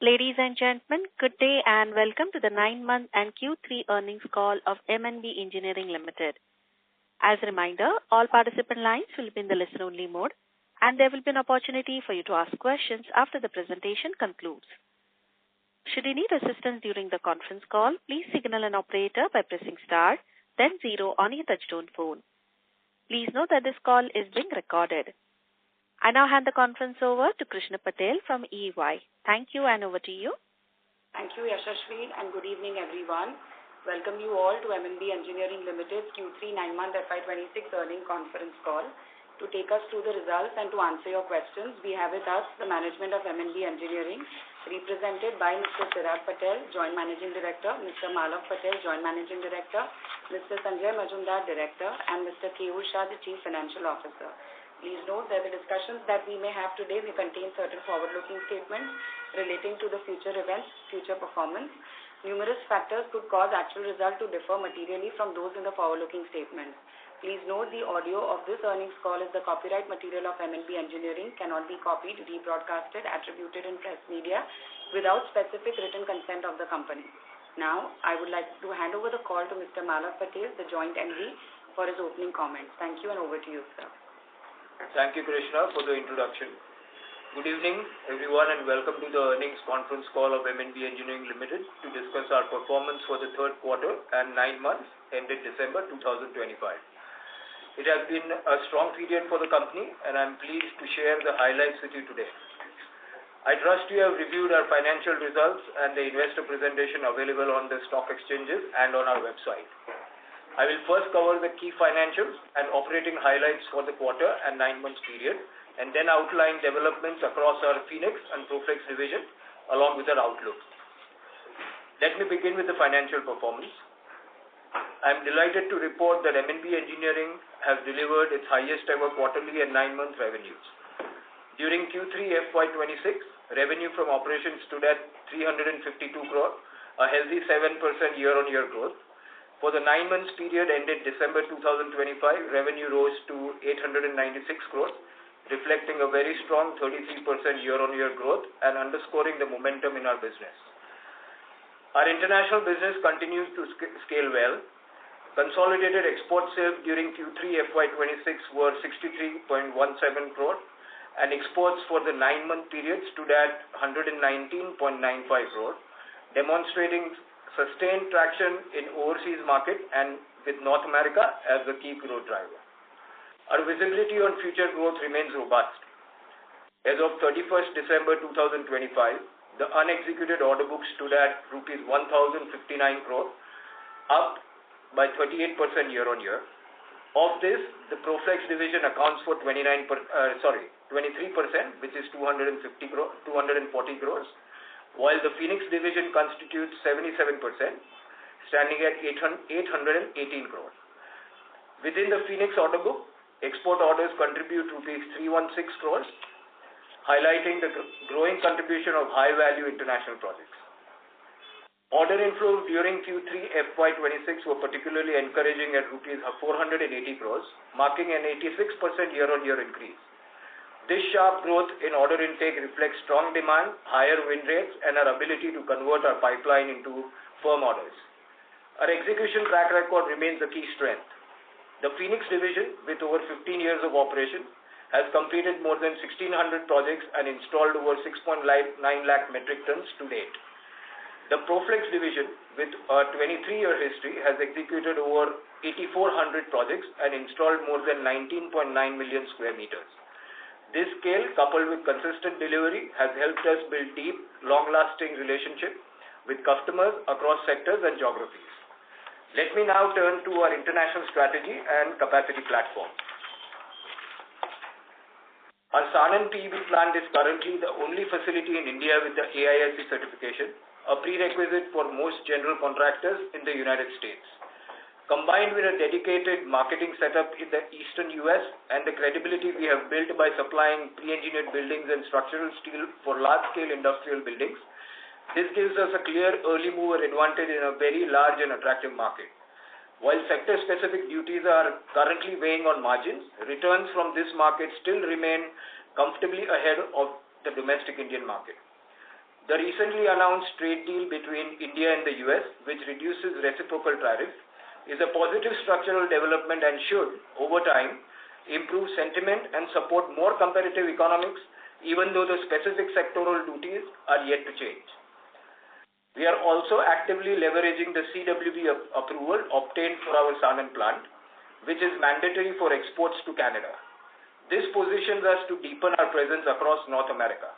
Ladies and gentlemen, good day and welcome to the 9-month and Q3 earnings call of M&B Engineering Limited. As a reminder, all participant lines will be in the listen-only mode, and there will be an opportunity for you to ask questions after the presentation concludes. Should you need assistance during the conference call, please signal an operator by pressing star, then 0 on your touchtone phone. Please note that this call is being recorded. I now hand the conference over to Krishna Patel from EY. Thank you, and over to you. Thank you, Yashashvi, and good evening, everyone. Welcome you all to M&B Engineering Limited's Q3 9-month FY26 earnings conference call. To take us through the results and to answer your questions, we have with us the management of M&B Engineering, represented by Mr. Chirag Patel, Joint Managing Director, Mr. Malak Patel, Joint Managing Director, Mr. Sanjay Majumdar, Director, and Mr. Keyur Shah, the Chief Financial Officer. Please note that the discussions that we may have today may contain certain forward-looking statements relating to the future events, future performance. Numerous factors could cause actual results to differ materially from those in the forward-looking statements. Please note the audio of this earnings call is the copyright material of M&B Engineering, cannot be copied, rebroadcasted, attributed in press media without specific written consent of the company. Now, I would like to hand over the call to Mr. Malak Patel, the Joint MD, for his opening comments. Thank you, and over to you, sir. Thank you, Krishna, for the introduction. Good evening, everyone, and welcome to the earnings conference call of M&B Engineering Limited to discuss our performance for the third quarter and 9 months ended December 2025. It has been a strong period for the company, and I'm pleased to share the highlights with you today. I trust you have reviewed our financial results and the investor presentation available on the stock exchanges and on our website. I will first cover the key financials and operating highlights for the quarter and 9 months period, and then outline developments across our Phoenix and Proflex division, along with our outlook. Let me begin with the financial performance. I am delighted to report that M&B Engineering has delivered its highest ever quarterly and 9-month revenues. During Q3 FY26, revenue from operations stood at 352 crore, a healthy 7% year-on-year growth. For the 9 months period ended December 2025, revenue rose to 896 crores, reflecting a very strong 33% year-on-year growth and underscoring the momentum in our business. Our international business continues to scale well. Consolidated export sales during Q3 FY26 were 63.17 crore, and exports for the 9-month period stood at 119.95 crore, demonstrating sustained traction in overseas market and with North America as the key growth driver. Our visibility on future growth remains robust. As of 31st December 2025, the unexecuted order book stood at rupees 1,059 crore, up by 38% year-on-year. Of this, the Proflex division accounts for 23%, which is 240 crores, while the Phoenix division constitutes 77%, standing at 818 crores. Within the Phoenix order book, export orders contribute rupees 316 crores, highlighting the growing contribution of high-value international projects. Order inflows during Q3 FY26 were particularly encouraging at rupees 480 crores, marking an 86% year-on-year increase. This sharp growth in order intake reflects strong demand, higher win rates, and our ability to convert our pipeline into firm orders. Our execution track record remains a key strength. The Phoenix division, with over 15 years of operation, has completed more than 1,600 projects and installed over 6.9 lakh metric tons to date. The Proflex division, with a 23-year history, has executed over 8,400 projects and installed more than 19.9 million square meters. This scale, coupled with consistent delivery, has helped us build deep, long-lasting relationships with customers across sectors and geographies. Let me now turn to our international strategy and capacity platform. Our Sanand PEB plant is currently the only facility in India with the AISC certification, a prerequisite for most general contractors in the United States. Combined with a dedicated marketing setup in the eastern US and the credibility we have built by supplying pre-engineered buildings and structural steel for large-scale industrial buildings, this gives us a clear early mover advantage in a very large and attractive market. While sector-specific duties are currently weighing on margins, returns from this market still remain comfortably ahead of the domestic Indian market. The recently announced trade deal between India and the US, which reduces reciprocal tariffs, is a positive structural development and should, over time, improve sentiment and support more competitive economics, even though the specific sectoral duties are yet to change. We are also actively leveraging the CWB approval obtained for our Sanand plant, which is mandatory for exports to Canada. This positions us to deepen our presence across North America.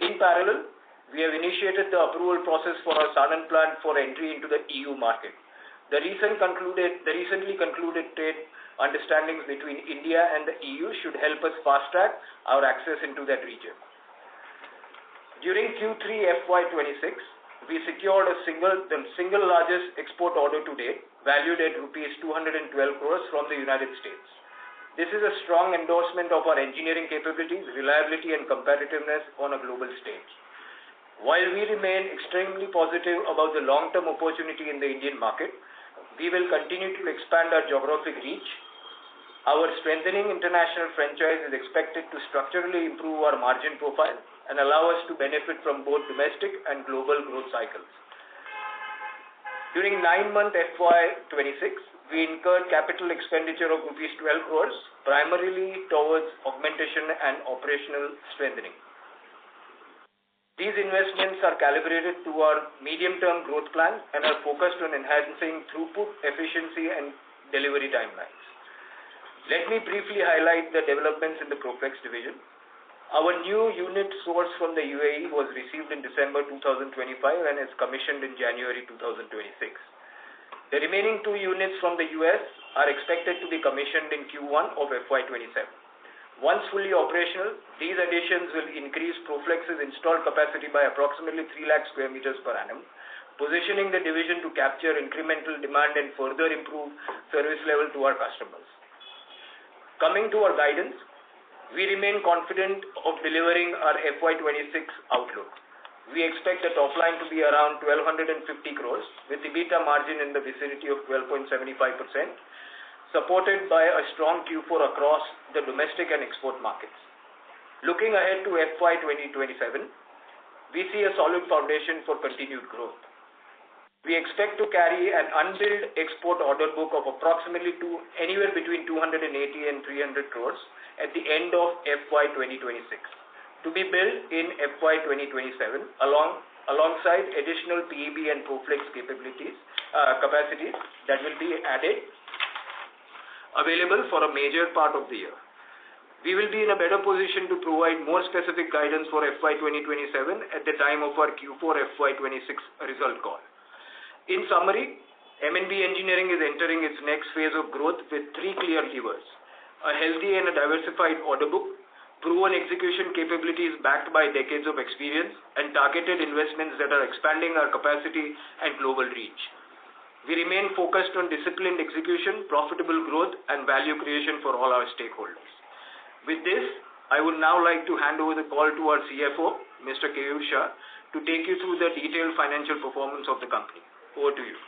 In parallel, we have initiated the approval process for our Sanand plant for entry into the EU market. The recently concluded trade understandings between India and the EU should help us fast-track our access into that region. During Q2FY26, we secured the single largest export order to date, valued at rupees 212 crores from the United States. This is a strong endorsement of our engineering capabilities, reliability, and competitiveness on a global stage. While we remain extremely positive about the long-term opportunity in the Indian market, we will continue to expand our geographic reach. Our strengthening international franchise is expected to structurally improve our margin profile and allow us to benefit from both domestic and global growth cycles. During 9-month FY26, we incurred capital expenditure of rupees 12 crores, primarily towards augmentation and operational strengthening. These investments are calibrated to our medium-term growth plan and are focused on enhancing throughput, efficiency, and delivery timelines. Let me briefly highlight the developments in the Proflex division. Our new unit sourced from the UAE was received in December 2025 and is commissioned in January 2026. The remaining 2 units from the US are expected to be commissioned in Q1 of FY27. Once fully operational, these additions will increase Proflex's installed capacity by approximately 3 lakh square meters per annum, positioning the division to capture incremental demand and further improve service level to our customers. Coming to our guidance, we remain confident of delivering our FY26 outlook. We expect the top line to be around 1,250 crores, with EBITDA margin in the vicinity of 12.75%, supported by a strong Q4 across the domestic and export markets. Looking ahead to FY 2027, we see a solid foundation for continued growth. We expect to carry an unbilled export order book of approximately anywhere between 280 and 300 crores at the end of FY 2026, to be built in FY 2027 alongside additional PEB and Proflex capacities that will be added available for a major part of the year. We will be in a better position to provide more specific guidance for FY 2027 at the time of our Q4 FY26 result call. In summary, M&B Engineering is entering its next phase of growth with 3 clear levers: a healthy and a diversified order book, proven execution capabilities backed by decades of experience, and targeted investments that are expanding our capacity and global reach. We remain focused on disciplined execution, profitable growth, and value creation for all our stakeholders. With this, I would now like to hand over the call to our CFO, Mr. Keyur Shah, to take you through the detailed financial performance of the company. Over to you.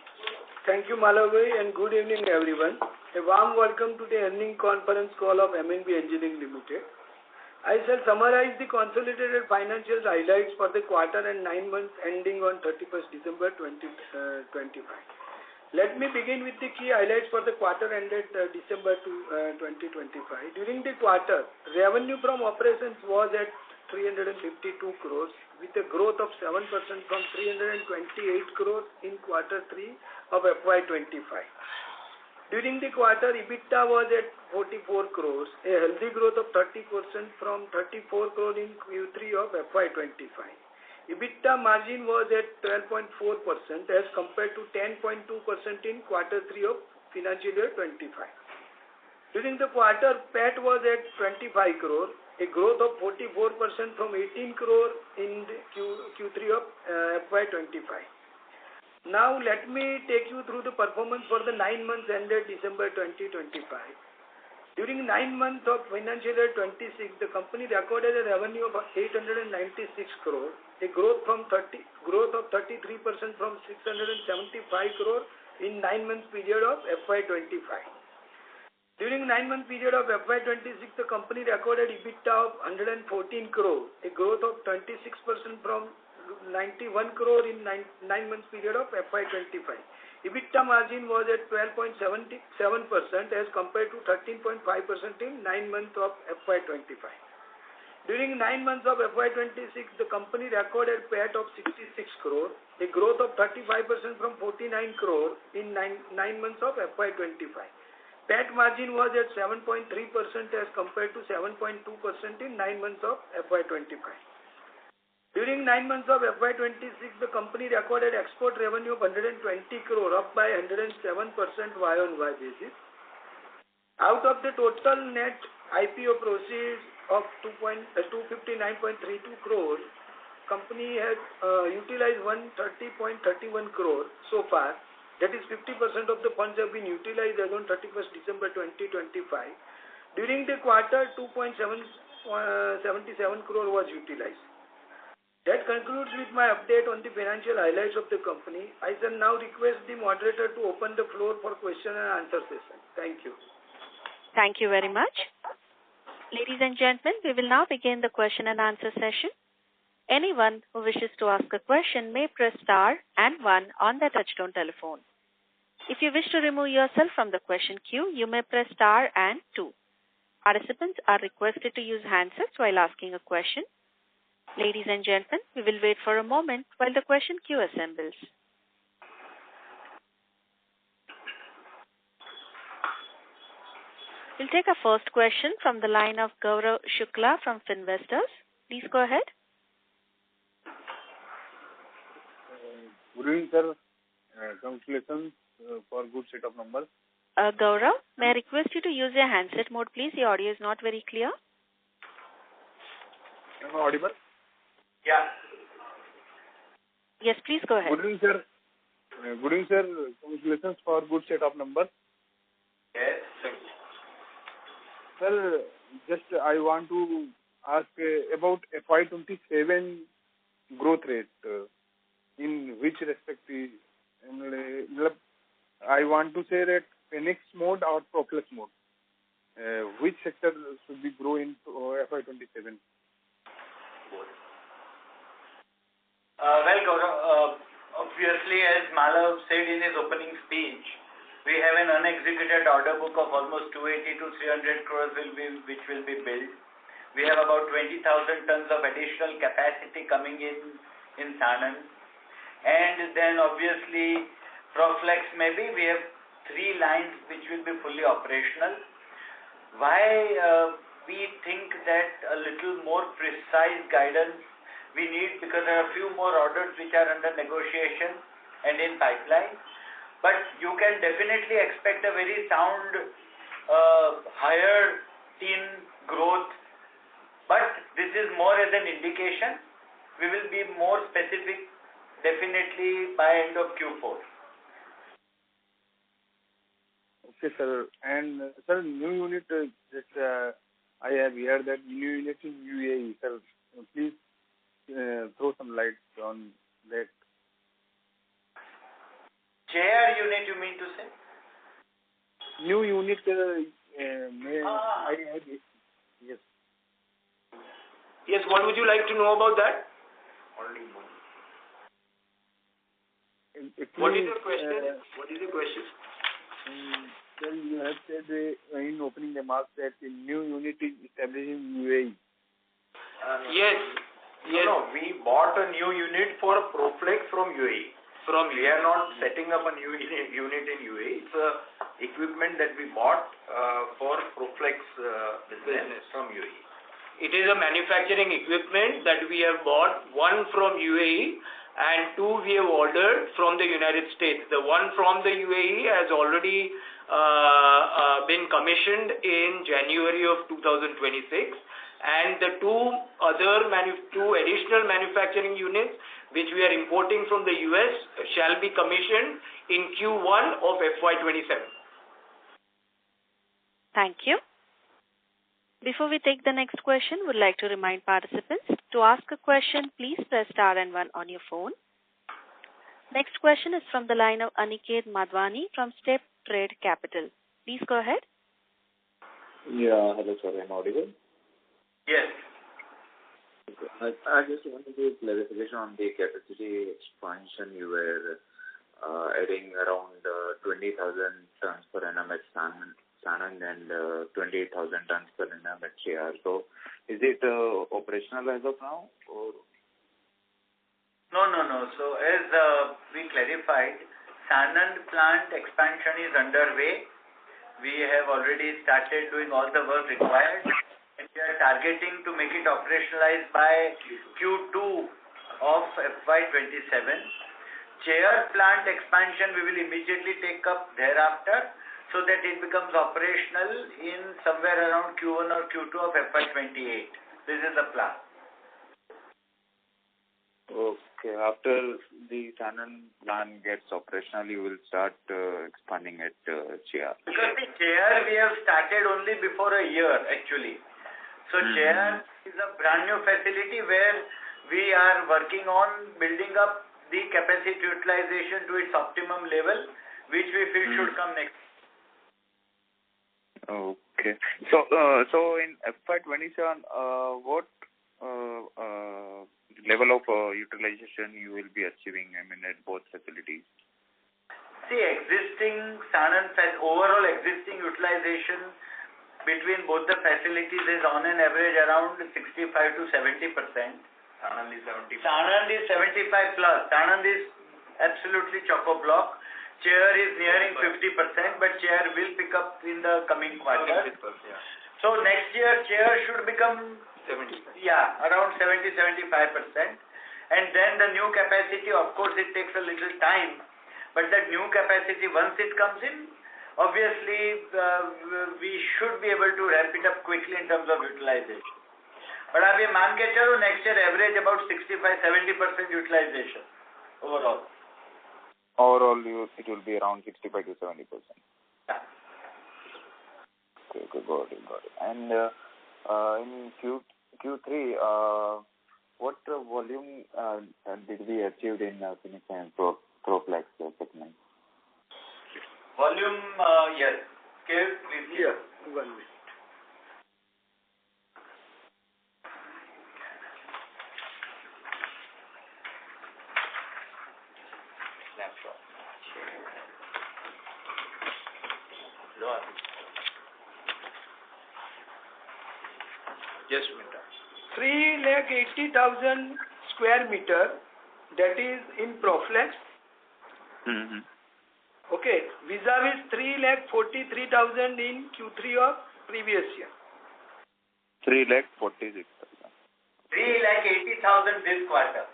Thank you, Malavi, and good evening, everyone. A warm welcome to the earnings conference call of M&B Engineering Limited. I shall summarize the consolidated financial highlights for the quarter and 9 months ending on 31st December 2025. Let me begin with the key highlights for the quarter ended December 2025. During the quarter, revenue from operations was at 352 crores with a growth of 7% from 328 crores in quarter 3 of FY25. During the quarter, EBITDA was at 44 crores, a healthy growth of 30% from 34 crores in Q3 of FY25. EBITDA margin was at 12.4% as compared to 10.2% in quarter 3 of financial year 25. During the quarter, PAT was at 25 crores, a growth of 44% from 18 crores in Q3 of FY25. Now, let me take you through the performance for the 9 months ended December 2025. During 9 months of financial year 26, the company recorded a revenue of 896 crores, a growth of 33% from 675 crores in 9 months period of FY25. During 9 month period of FY26, the company recorded EBITDA of 114 crores, a growth of 26% from 91 crore in 9 months period of FY25. EBITDA margin was at 12.77% as compared to 13.5% in 9 months of FY25. During 9 months of FY26, the company recorded PAT of 66 crore, a growth of 35% from 49 crore in 9 months of FY25. PAT margin was at 7.3% as compared to 7.2% in 9 months of FY25. During 9 months of FY26, the company recorded export revenue of 120 crore, up by 107% Y-on-Y basis. Out of the total net IPO proceeds of 259.32 crore, company has utilized 130.31 crore so far. That is 50% of the funds have been utilized as on 31st December 2025. During the quarter, 2.77 crore was utilized. That concludes with my update on the financial highlights of the company. I shall now request the moderator to open the floor for question and answer session. Thank you. Thank you very much. Ladies and gentlemen, we will now begin the question and answer session. Anyone who wishes to ask a question may press star and 1 on their touchtone telephone. If you wish to remove yourself from the question queue, you may press star and 2. Participants are requested to use handsets while asking a question. Ladies and gentlemen, we will wait for a moment while the question queue assembles. We'll take our first question from the line of Gaurav Shukla from Finvestors. Please go ahead. Good evening, sir. Congratulations for good set of numbers. Gaurav, may I request you to use your handset mode, please? The audio is not very clear. Am I audible? Yeah. Yes, please go ahead. Good evening, sir. Good evening, sir. Congratulations for good set of numbers. Yes, thank you. Sir, just I want to ask about FY27 growth rate. In which respect I want to say that Phoenix mode or Proflex mode. Which sector should be grow in FY27? Well, Gaurav, obviously, as Malav said in his opening speech, we have an unexecuted order book of almost 280 to 300 crores which will be built. We have about 20,000 tons of additional capacity coming in Sanand. And then obviously, Proflex maybe we have 3 lines which will be fully operational. Why we think that a little more precise guidance we need, because there are a few more orders which are under negotiation and in pipeline. But you can definitely expect a very sound higher teen growth. But this is more as an indication. We will be more specific definitely by end of Q4. Okay, sir. And sir, new unit, I have heard that new unit in UAE. Sir, please throw some light on that. JR unit, you mean to say? New unit, yes. Yes, what would you like to know about that? Only one. What is your question? Sir, you have said in opening remarks that a new unit is established in UAE. Yes. No, we bought a new unit for Proflex from UAE. We are not setting up a new unit in UAE. It's equipment that we bought for Proflex business from UAE. It is a manufacturing equipment that we have bought, one from UAE and 2 we have ordered from the United States. The one from the UAE has already been commissioned in January of 2026, and the two additional manufacturing units which we are importing from the US shall be commissioned in Q1 of FY27. Thank you. Before we take the next question, would like to remind participants to ask a question, please press star and 1 on your phone. Next question is from the line of Aniket Madhwani from Step Trade Capital. Please go ahead. Yeah, hello sir, I'm audible? Yes. Okay. I just want to do clarification on the capacity expansion. You were adding around 20,000 tons per annum at Sanand and 28,000 tons per annum at CR. So is it operational as of now? Or? No. So as we clarified, Sanand plant expansion is underway. We have already started doing all the work required, and we are targeting to make it operationalized by Q2 of FY27. Chair plant expansion we will immediately take up thereafter, so that it becomes operational in somewhere around Q1 or Q2 of FY28. This is the plan. Okay. After the Sanand plant gets operational, you will start expanding at CR. Because the chair we have started only before a year actually. So chair is a brand new facility where we are working on building up the capacity utilization to its optimum level, which we feel should come next. Okay. So in FY27, what level of utilization you will be achieving, I mean, at both facilities? See, overall existing utilization between both the facilities is on an average around 65 to 70%. Sanand is 75. Sanand is 75 plus. Sanand is absolutely choco-block. Chair is nearing 50%, but chair will pick up in the coming quarter. So next year, chair should become 70. around 70-75%. And then the new capacity, of course, it takes a little time. But that new capacity, once it comes in, obviously, we should be able to ramp it up quickly in terms of utilization. But I mean, मान के चलो next year average about 65-70% utilization overall. Overall, it will be around 65 to 70%. Yeah. Okay, got it. And in Q3, what volume did we achieve in Phoenix and Proflex segment? Volume, yes. Kev, please. Yeah, 1 minute. Just a minute. 380,000 square meter, that is in Proflex. Okay, vis-a-vis 343,000 in Q3 of previous year. 346,000. 380,000 this quarter.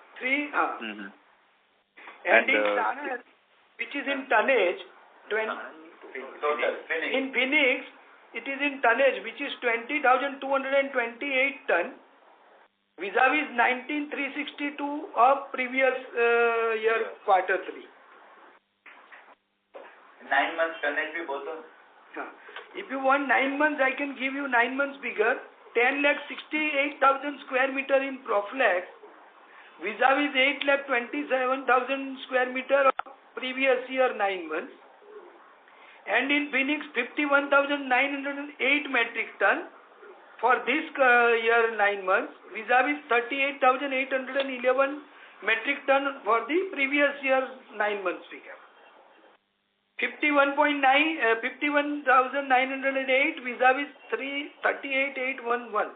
And in Sanand, which is in tonnage, Total. in Phoenix, it is in tonnage, which is 20,228 ton, vis-a-vis 19,362 of previous year quarter 3. 9 months tonnage we both on. If you want 9 months, I can give you 9 months figure. 10,68,000 square meter in Proflex, vis-a-vis 8,27,000 square meter of previous year 9 months. And in Phoenix, 51,908 metric ton for this year 9 months, vis-a-vis 38,811 metric ton for the previous year 9 months figure. 51,908 vis-a-vis 38,811.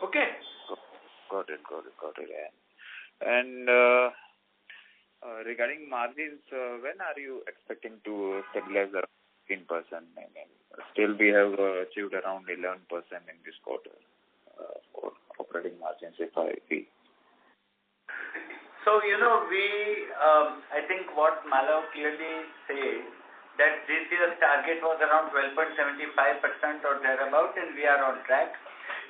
Okay. Got it. And regarding margins, when are you expecting to stabilize at 15%? I mean, still we have achieved around 11% in this quarter for operating margins, if I see. So, I think what Malav clearly said, that this year's target was around 12.75% or thereabout, and we are on track.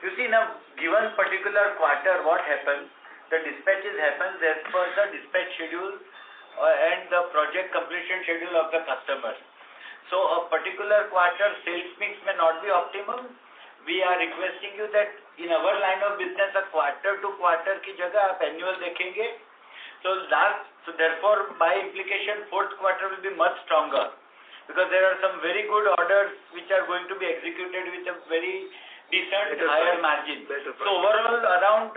You see, in a given particular quarter, what happens, the dispatches happens as per the dispatch schedule and the project completion schedule of the customer. So, a particular quarter sales mix may not be optimum. We are requesting you that in our line of business, a quarter to quarter की जगह आप annual देखेंगे. So therefore, by implication, fourth quarter will be much stronger because there are some very good orders which are going to be executed with a very decent higher margin. So overall, around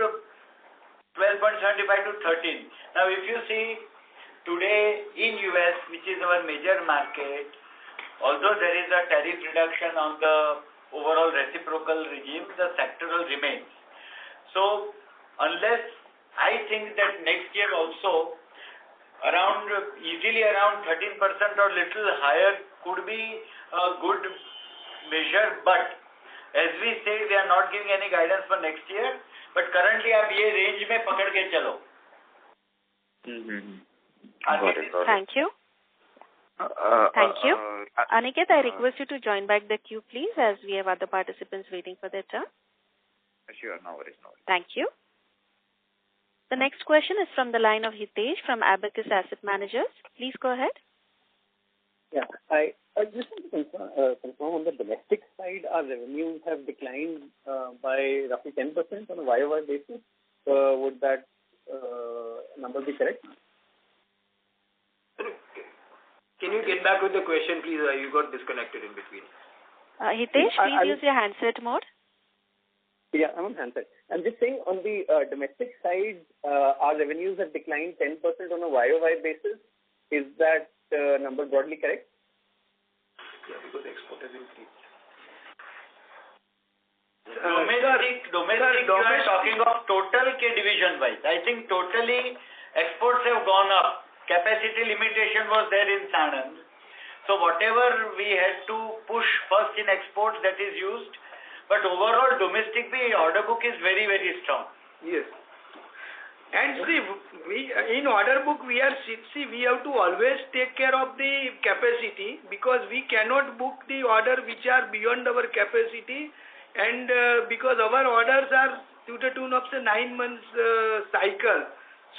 12.75 to 13. Now, if you see today in US, which is our major market, although there is a tariff reduction on the overall reciprocal regime, the sectoral remains. So, unless I think that next year also easily around 13% or little higher could be a good measure, but as we say, we are not giving any guidance for next year, but currently आप ये range में पकड़ के चलो. Got it. Thank you. Thank you. Aniket, I request you to join back the queue, please, as we have other participants waiting for their turn. Sure, no worries. Thank you. The next question is from the line of Hitesh from Abacus Asset Managers. Please go ahead. Yeah, I just want to confirm on the domestic side, our revenues have declined by roughly 10% on a YOY basis. Would that number be correct? Can you get back with the question, please? You got disconnected in between. Hitesh, please use your handset mode. Yeah, I'm on handset. I'm just saying on the domestic side, our revenues have declined 10% on a YOY basis. Is that number broadly correct? Yeah, because export has increased. Domestic, you are talking of total K division wise. I think totally exports have gone up. Capacity limitation was there in Sanand. So whatever we had to push first in exports, that is used. But overall, domestic order book is very, very strong. Yes. And see, in order book, we have to always take care of the capacity, because we cannot book the order which are beyond our capacity, and because our orders are to the tune of 9 months cycle.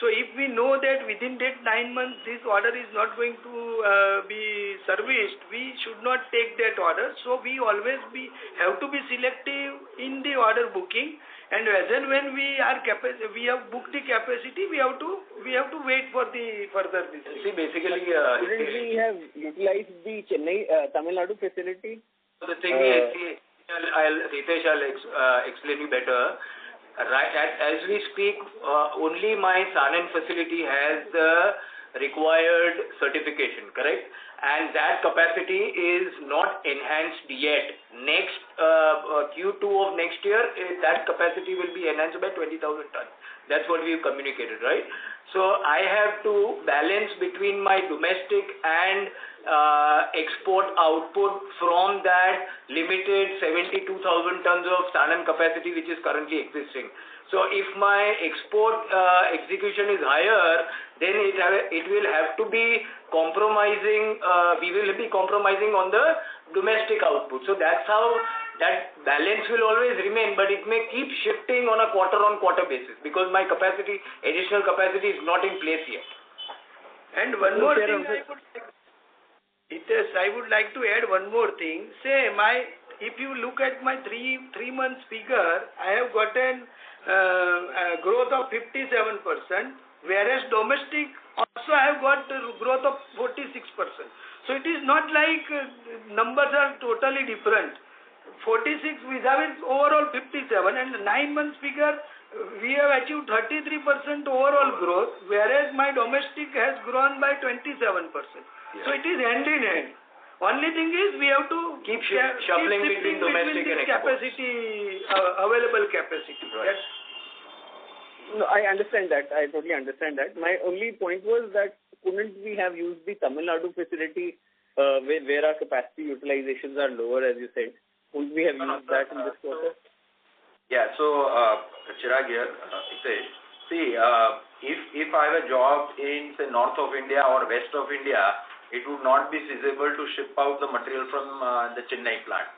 So if we know that within that 9 months this order is not going to be serviced, we should not take that order. So we always have to be selective in the order booking, and as and when we have booked the capacity, we have to wait for the further business. See, basically, shouldn't we have utilized the Chennai, Tamil Nadu facility? The thing is, Ritesh, I'll explain you better. Right, as we speak, only my Sanand facility has the required certification, correct? And that capacity is not enhanced yet. Next Q2 of next year, that capacity will be enhanced by 20,000 tons. That's what we've communicated, right? So I have to balance between my domestic and export output from that limited 72,000 tons of Sanand capacity which is currently existing. So if my export execution is higher, then it will have to be compromising, we will be compromising on the domestic output. So that's how that balance will always remain, but it may keep shifting on a quarter-on-quarter basis because my capacity, additional capacity is not in place yet. And one more thing I would like to add one more thing. Say if you look at my three months figure, I have gotten growth of 57%, whereas domestic also I have got growth of 46%. So it is not like numbers are totally different. 46 vis-a-vis overall 57, and 9 months figure we have achieved 33% overall growth, whereas my domestic has grown by 27%. Yeah. So it is hand in hand. Only thing is we have to keep shuffling between domestic and capacity, available capacity. Right. No, I understand that. I totally understand that. My only point was that couldn't we have used the Tamil Nadu facility where our capacity utilizations are lower, as you said? Couldn't we have used that in this quarter? Yeah, so Chirag here, see, if I have a job in, say, north of India or west of India, it would not be feasible to ship out the material from the Chennai plant.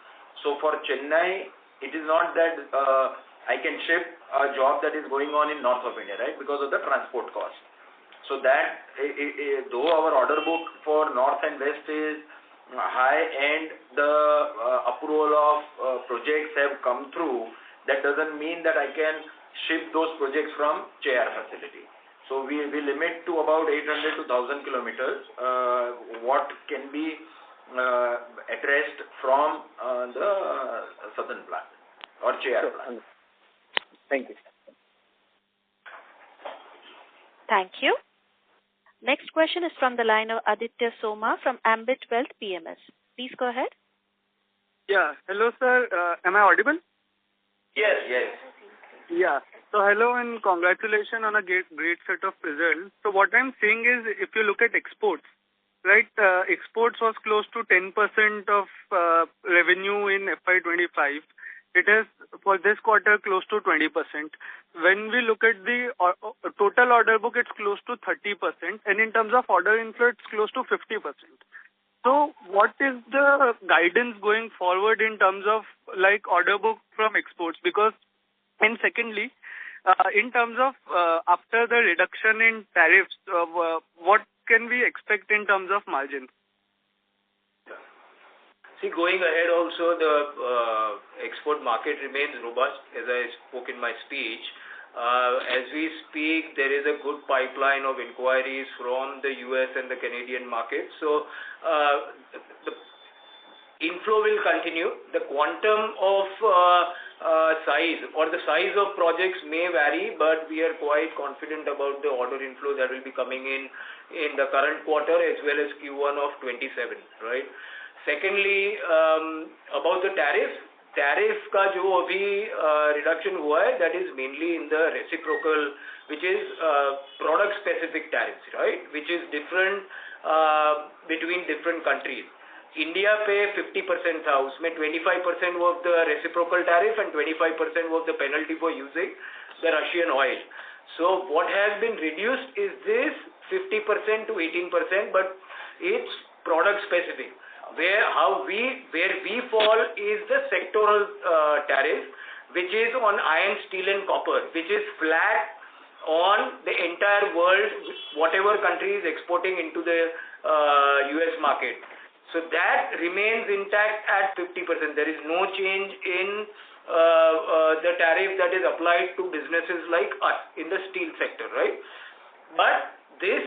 So for Chennai, it is not that I can ship a job that is going on in north of India, right, because of the transport cost. So that, though our order book for north and west is high and the approval of projects have come through, that doesn't mean that I can ship those projects from Cheyyar facility. So we limit to about 800 to 1,000 kilometers what can be addressed from the southern plant or Cheyyar plant. Thank you. Thank you. Next question is from the line of Aditya Soma from Ambit Wealth PMS. Please go ahead. Yeah. Hello, sir. Am I audible? Yes. Yeah. So hello and congratulations on a great set of results. So what I'm saying is, if you look at exports, right, exports was close to 10% of revenue in FY25. It is for this quarter close to 20%. When we look at the total order book, it's close to 30%, and in terms of order inflow, it's close to 50%. So what is the guidance going forward in terms of like order book from exports? Because, and secondly, in terms of after the reduction in tariffs, what can we expect in terms of margins? See, going ahead also, the export market remains robust, as I spoke in my speech. As we speak, there is a good pipeline of inquiries from the US and the Canadian market. So, the inflow will continue. The quantum of size or the size of projects may vary, but we are quite confident about the order inflow that will be coming in the current quarter as well as Q1 of 27, right? Secondly, about the tariff का जो अभी reduction हुआ है, that is mainly in the reciprocal, which is product specific tariffs, right? Which is different between different countries. India पे 50% था, उसमें 25% was the reciprocal tariff and 25% was the penalty for using the Russian oil. So what has been reduced is this 50% to 18%, but it's product specific. Where we fall is the sectoral tariff, which is on iron, steel and copper, which is flat on the entire world, whatever country is exporting into the US market. So that remains intact at 50%. There is no change in the tariff that is applied to businesses like us in the steel sector, right? But this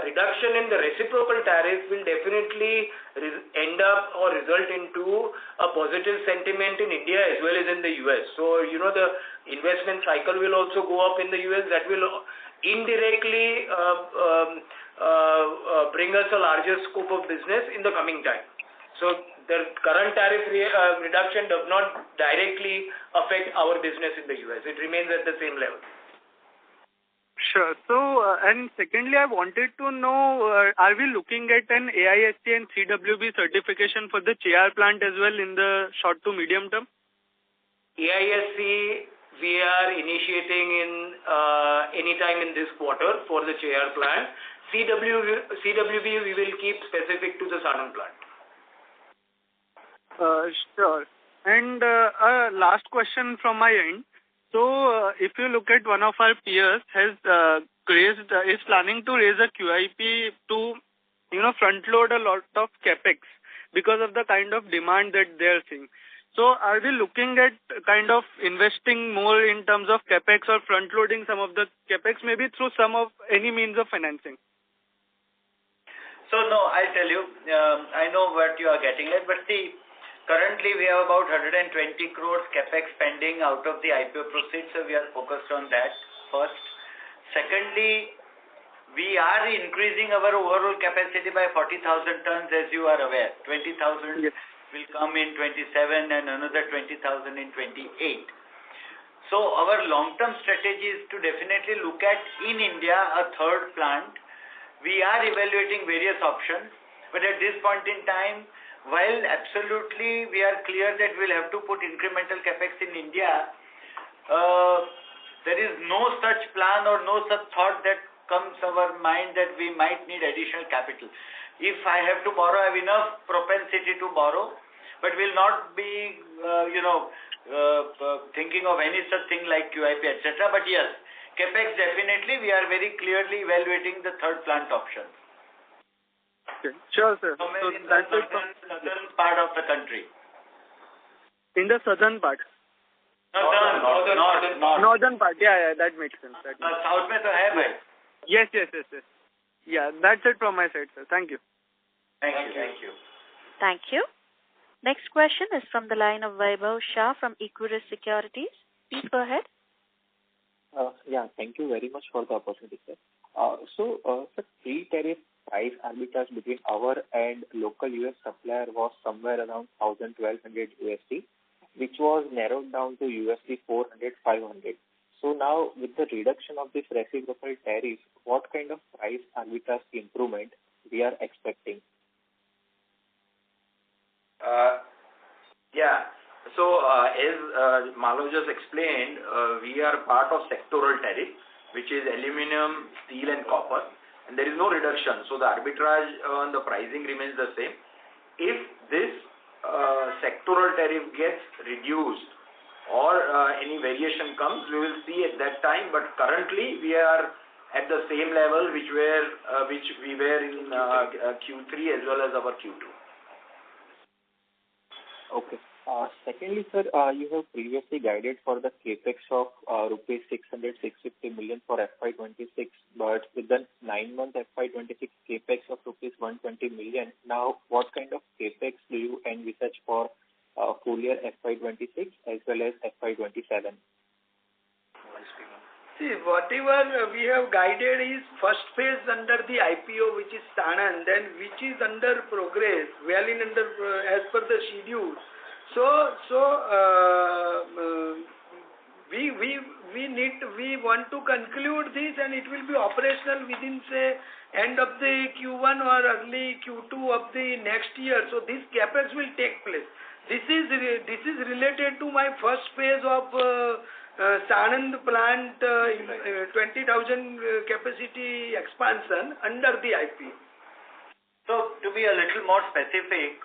reduction in the reciprocal tariff will definitely end up or result into a positive sentiment in India as well as in the US. So, you know, the investment cycle will also go up in the US. That will indirectly bring us a larger scope of business in the coming time. So, the current tariff reduction does not directly affect our business in the US. It remains at the same level. Sure. So, and secondly, I wanted to know, are we looking at an AISC and CWB certification for the Cheyyar plant as well in the short to medium term? AISC, we are initiating in any time in this quarter for the Cheyyar plant. CWB, we will keep specific to the Sanand plant. Sure. And last question from my end. So, if you look at one of our peers is planning to raise a QIP to, front load a lot of capex because of the kind of demand that they are seeing. So, are we looking at kind of investing more in terms of capex or front loading some of the capex, maybe through any means of financing? So, no, I'll tell you, I know what you are getting at, but see, currently, we have about 120 crores capex pending out of the IPO proceeds, so we are focused on that first. Secondly, we are increasing our overall capacity by 40,000 tons, as you are aware. 20,000 yes. will come in 27 and another 20,000 in 28. So our long-term strategy is to definitely look at, in India, a third plant. We are evaluating various options, but at this point in time, while absolutely we are clear that we'll have to put incremental capex in India, there is no such plan or no such thought that comes our mind that we might need additional capital. If I have to borrow, I have enough propensity to borrow, but will not be, thinking of any such thing like QIP, etc. But yes, capex definitely, we are very clearly evaluating the third plant option. Okay. Sure, sir. Somewhere in the southern part of the country. In the southern part? Northern part. Yeah, that makes sense. South mein to hai bhai. Yes. Yeah, that's it from my side, sir. Thank you. Thank you. Thank you. Next question is from the line of Vaibhav Shah from Equirus Securities. Please go ahead. Yeah, thank you very much for the opportunity, sir. So, the pre-tariff price arbitrage between our and local US supplier was somewhere around $1,200, which was narrowed down to $400, $500. So now, with the reduction of this reciprocal tariff, what kind of price arbitrage improvement we are expecting? So, as Malav just explained, we are part of sectoral tariff, which is aluminum, steel and copper, and there is no reduction. So, the arbitrage on the pricing remains the same. If this sectoral tariff gets reduced or any variation comes, we will see at that time. But currently, we are at the same level which we were in Q3 as well as our Q2. Okay. Secondly, sir, you have previously guided for the capex of rupees 600-650 million for FY26, but with the 9-month FY26 capex of rupees 120 million, now what kind of capex do you envisage for full year FY26 as well as FY27? See, whatever we have guided is first phase under the IPO, which is Sanand, then which is under progress, as per the schedule. We want to conclude this, and it will be operational within, say, end of the Q1 or early Q2 of the next year. So this capex will take place. This is related to my first phase of Sanand plant 20,000 capacity expansion under the IPO. So to be a little more specific,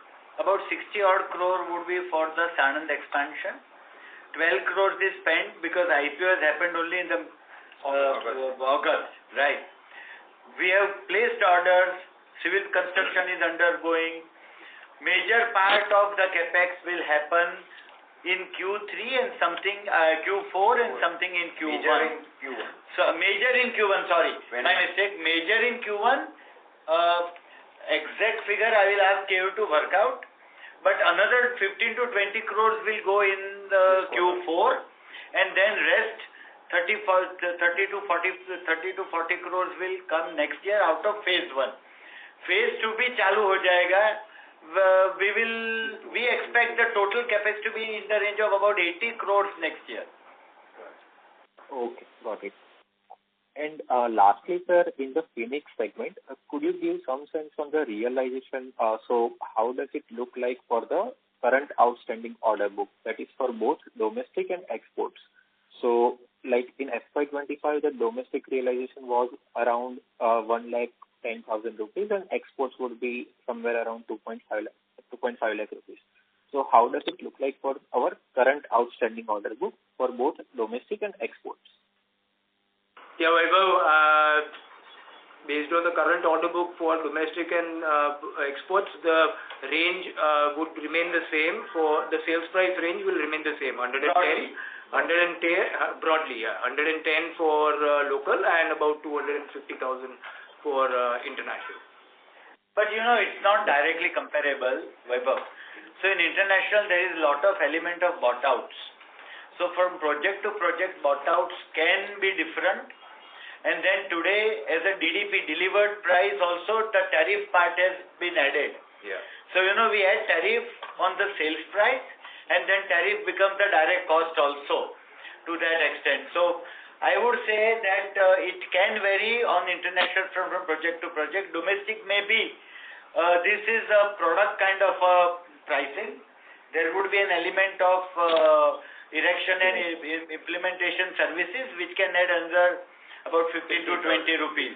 about 60 odd crore would be for the Sanand expansion. 12 crores is spent because IPO has happened only in the August, right? We have placed orders, civil construction is undergoing. Major part of the capex will happen in Q3 and something Q4 and something in Q1. Major in Q1. So major in Q1, sorry. My mistake. Major in Q1. Exact figure I will ask you to work out. But another 15 to 20 crores will go in the Q4, and then rest 30 to 40 crores will come next year out of phase 1. Phase 2 bhi chalu ho jayega. We expect the total capex to be in the range of about 80 crores next year. Okay, got it. And lastly, sir, in the Phoenix segment, could you give some sense on the realization? So how does it look like for the current outstanding order book? That is for both domestic and exports. So like in FY25, the domestic realization was around 1,10,000 rupees and exports would be somewhere around 2.5 lakh rupees. So how does it look like for our current outstanding order book for both domestic and exports? Yeah, Vaibhav, based on the current order book for domestic and exports, the range would remain the same. For the sales price range will remain the same, 110 broadly, 110 for local and about 250,000 for international. But it's not directly comparable, Vaibhav. So in international, there is a lot of element of bought outs. So from project to project, bought outs can be different. And then today, as a DDP, delivered price also, the tariff part has been added. Yeah. So, we add tariff on the sales price, and then tariff becomes the direct cost also to that extent. So, I would say that it can vary on international from project to project. Domestic may be, this is a product kind of pricing. There would be an element of erection and implementation services which can add another about 15 to 20 rupees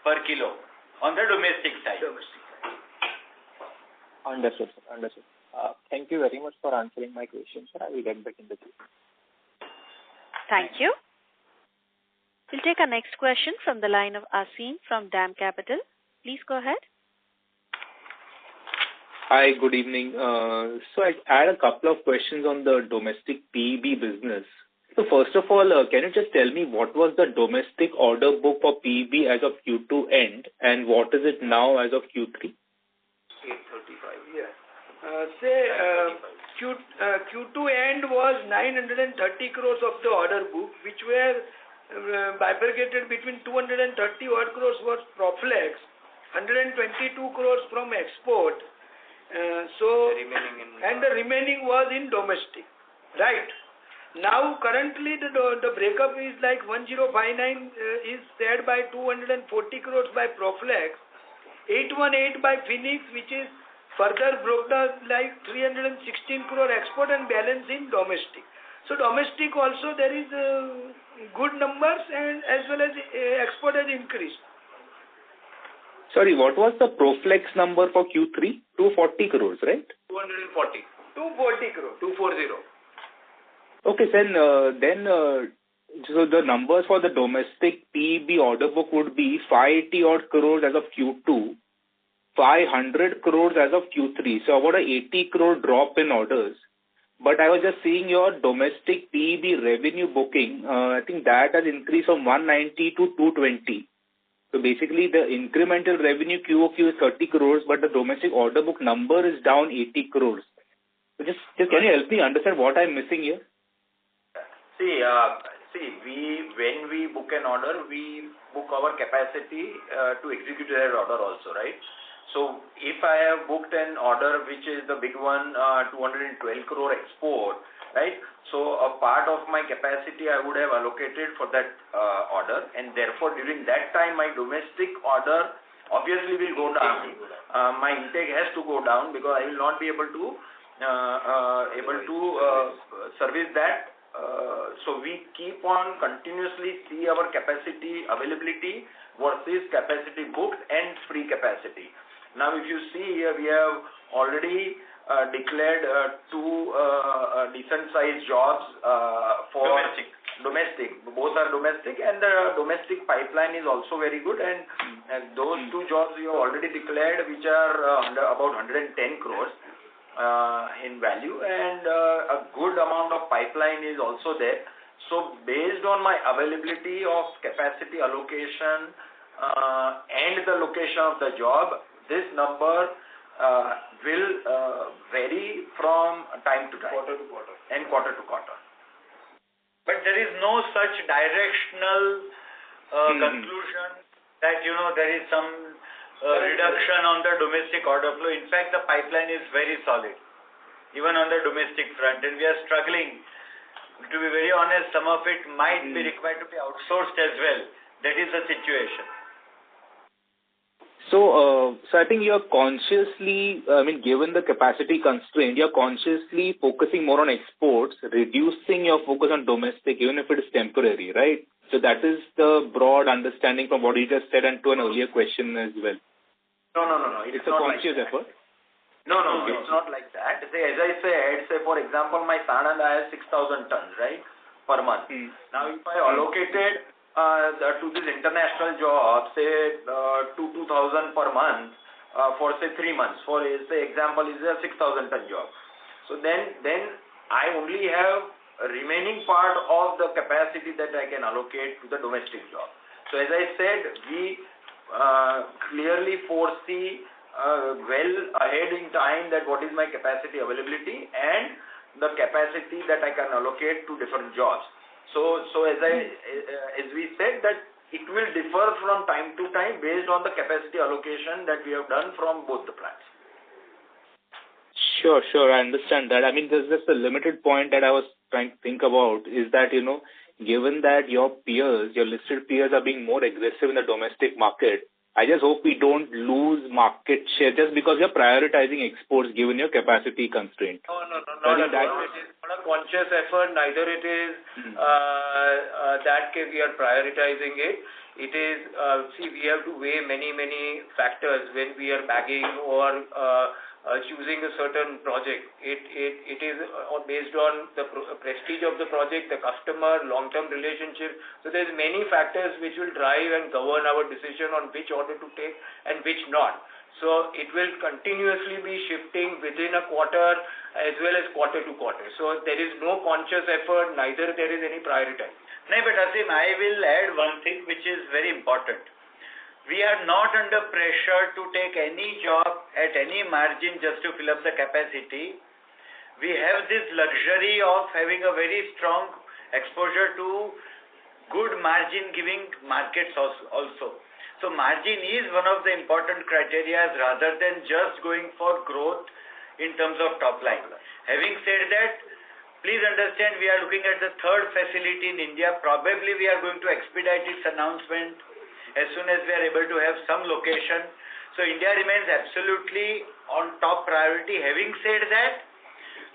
per kilo on the domestic side. Understood, sir. Understood. Thank you very much for answering my questions, sir. I will get back in the queue. Thank you. We'll take our next question from the line of Asim from DAM Capital. Please go ahead. Hi, good evening. So I had a couple of questions on the domestic PEB business. So first of all, can you just tell me what was the domestic order book for PEB as of Q2 end and what is it now as of Q3? 835. Yeah. Q2 end was 930 crores of the order book, which were bifurcated between 230 odd crores was Proflex, 122 crores from export. The remaining was in domestic, right? Now currently the breakup is like 1059 is shared by 240 crores by Proflex, 818 by Phoenix, which is further broke down like 316 crore export and balance in domestic. So domestic also there is good numbers and as well as export has increased. Sorry, what was the Proflex number for Q3? 240 crores, right? 240. 240 crores. 240. Okay, so the numbers for the domestic PEB order book would be 580 odd crores as of Q2, 500 crores as of Q3. So about a 80 crore drop in orders. But I was just seeing your domestic PEB revenue booking. I think that has increased from 190 to 220. So basically the incremental revenue QOQ is 30 crores, but the domestic order book number is down 80 crores. So just can you help me understand what I'm missing here? When we book an order, we book our capacity to execute that order also, right? So if I have booked an order which is the big one, 212 crore export, right? So a part of my capacity I would have allocated for that order, and therefore during that time my domestic order obviously will go down. My intake has to go down because I will not be able to service that. So we keep on continuously see our capacity availability versus capacity booked and free capacity. Now if you see here, we have already declared two decent sized jobs for domestic. Both are domestic, and the domestic pipeline is also very good, and those two jobs we have already declared, which are about 110 crores. In value, and a good amount of pipeline is also there. So based on my availability of capacity allocation and the location of the job, this number will vary from time to time, quarter to quarter. But there is no such directional conclusion that there is some reduction on the domestic order flow. In fact, the pipeline is very solid, even on the domestic front, and we are struggling. To be very honest, some of it might be required to be outsourced as well. That is the situation. So I think you're consciously, given the capacity constraint, you're consciously focusing more on exports, reducing your focus on domestic, even if it is temporary, right? So that is the broad understanding from what you just said and to an earlier question as well. No. It's a conscious effort? No, it's not like that. As I said, for example, my Sanand has 6,000 tons, right, per month. Now, if I allocated to this international job, say 2,000 per month for say 3 months, for say example is a 6,000 ton job. So then I only have a remaining part of the capacity that I can allocate to the domestic job. So as I said, we clearly foresee well ahead in time that what is my capacity availability and the capacity that I can allocate to different jobs. So as we said, that it will differ from time to time based on the capacity allocation that we have done from both the plants. Sure, I understand that. There's just a limited point that I was trying to think about is that, given that your listed peers are being more aggressive in the domestic market, I just hope we don't lose market share just because you're prioritizing exports given your capacity constraint. No, not at all. It is not a conscious effort, neither it is that we are prioritizing it. It is, we have to weigh many factors when we are bagging or choosing a certain project. It is based on the prestige of the project, the customer, long-term relationship. So there's many factors which will drive and govern our decision on which order to take and which not. So it will continuously be shifting within a quarter as well as quarter to quarter. So there is no conscious effort, neither there is any prioritizing. No, but Asim, I will add one thing which is very important. We are not under pressure to take any job at any margin just to fill up the capacity. We have this luxury of having a very strong exposure to good margin giving markets also. So margin is one of the important criteria rather than just going for growth in terms of top line. Having said that, please understand we are looking at the third facility in India. Probably we are going to expedite its announcement as soon as we are able to have some location. So India remains absolutely on top priority. Having said that,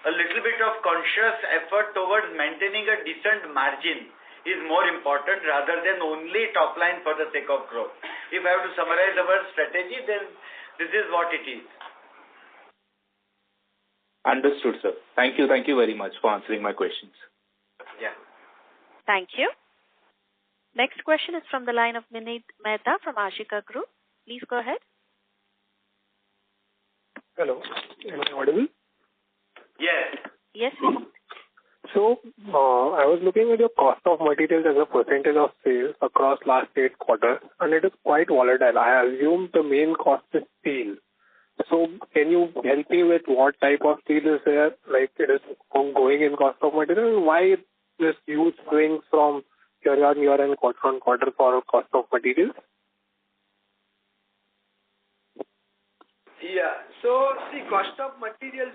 a little bit of conscious effort towards maintaining a decent margin is more important rather than only top line for the sake of growth. If I have to summarize our strategy, then this is what it is. Understood, sir. Thank you very much for answering my questions. Yeah. Thank you. Next question is from the line of Vinit Mehta from Ashika Group. Please go ahead. Hello, am I audible? Yes. Yes. So, I was looking at your cost of materials as a percentage of sales across last 8 quarters, and it is quite volatile. I assume the main cost is steel. So, can you help me with what type of steel is there, like it is going in cost of material, and why this huge swings from year on year and quarter on quarter for cost of materials? Yeah. So, see, cost of material,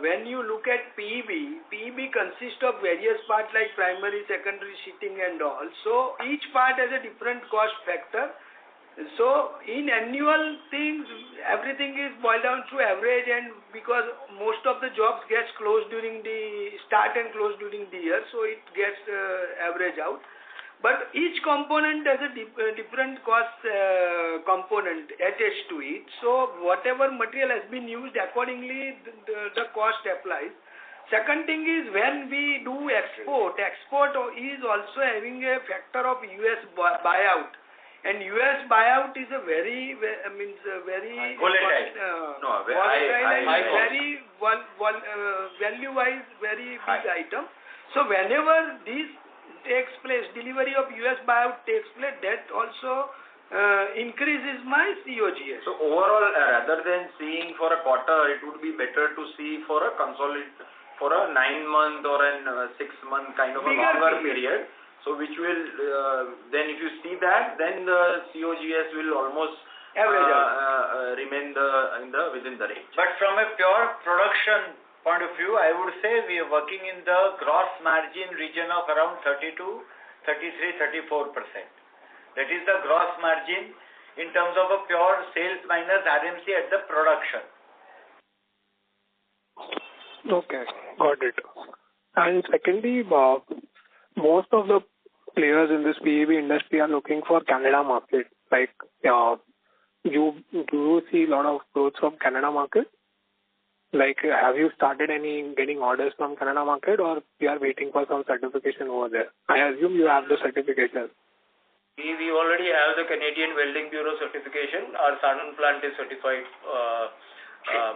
when you look at PEB consists of various parts like primary, secondary, sheeting and all. So, each part has a different cost factor. So, in annual things, everything is boiled down to average, and because most of the jobs gets closed during the start and close during the year, so it gets average out. But each component has a different cost component attached to it. So whatever material has been used, accordingly the cost applies. Second thing is when we do export is also having a factor of US buyout. And US buyout is a very volatile. Very value-wise very big item. So whenever this takes place, delivery of US buyout takes place, that also increases my COGS. So overall, rather than seeing for a quarter, it would be better to see for a for a 9-month or a 6-month kind of a longer period. So which will then, if you see that, then the COGS will almost remain within the range. But from a pure production point of view, I would say we are working in the gross margin region of around 32, 33, 34%. That is the gross margin in terms of a pure sales minus RMC at the production. Okay, got it. And secondly, most of the players in this PEB industry are looking for Canada market. Like, do you see a lot of growth from Canada market? Like, have you started getting orders from Canada market, or you are waiting for some certification over there? I assume you have the certification. We already have the Canadian Welding Bureau certification. Our Sanand plant is certified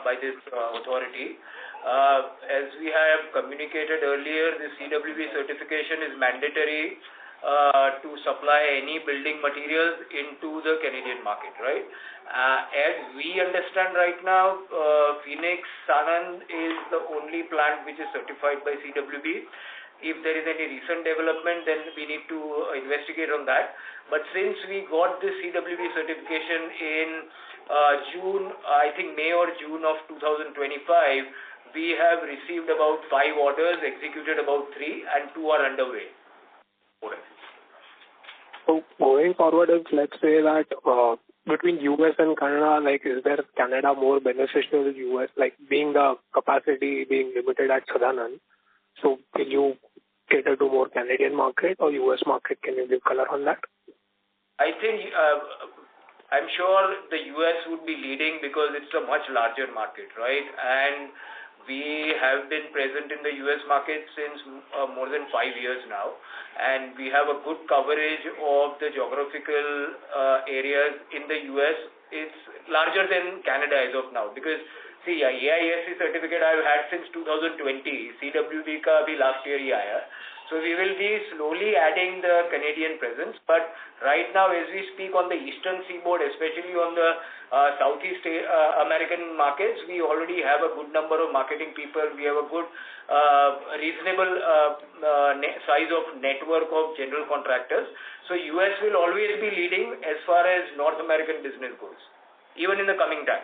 by this authority. As we have communicated earlier, the CWB certification is mandatory to supply any building materials into the Canadian market, right? As we understand right now, Phoenix Sanand is the only plant which is certified by CWB. If there is any recent development, then we need to investigate on that. But since we got this CWB certification in June, I think May or June of 2025, we have received about 5 orders, executed about 3, and 2 are underway. So going forward, let's say that between US and Canada, like, is there Canada more beneficial to US, like being the capacity being limited at Sanand? So will you cater to more Canadian market or US market? Can you give color on that? I think I'm sure the US would be leading because it's a much larger market, right? And we have been present in the US market since more than 5 years now, and we have a good coverage of the geographical areas in the US. It's larger than Canada as of now, because See, AISC certificate I've had since 2020. CWB ka bhi last year hi aaya. So we will be slowly adding the Canadian presence. But right now, as we speak on the eastern seaboard, especially on the Southeast American markets, we already have a good number of marketing people. We have a good, reasonable size of network of general contractors. So US will always be leading as far as North American business goes, even in the coming time.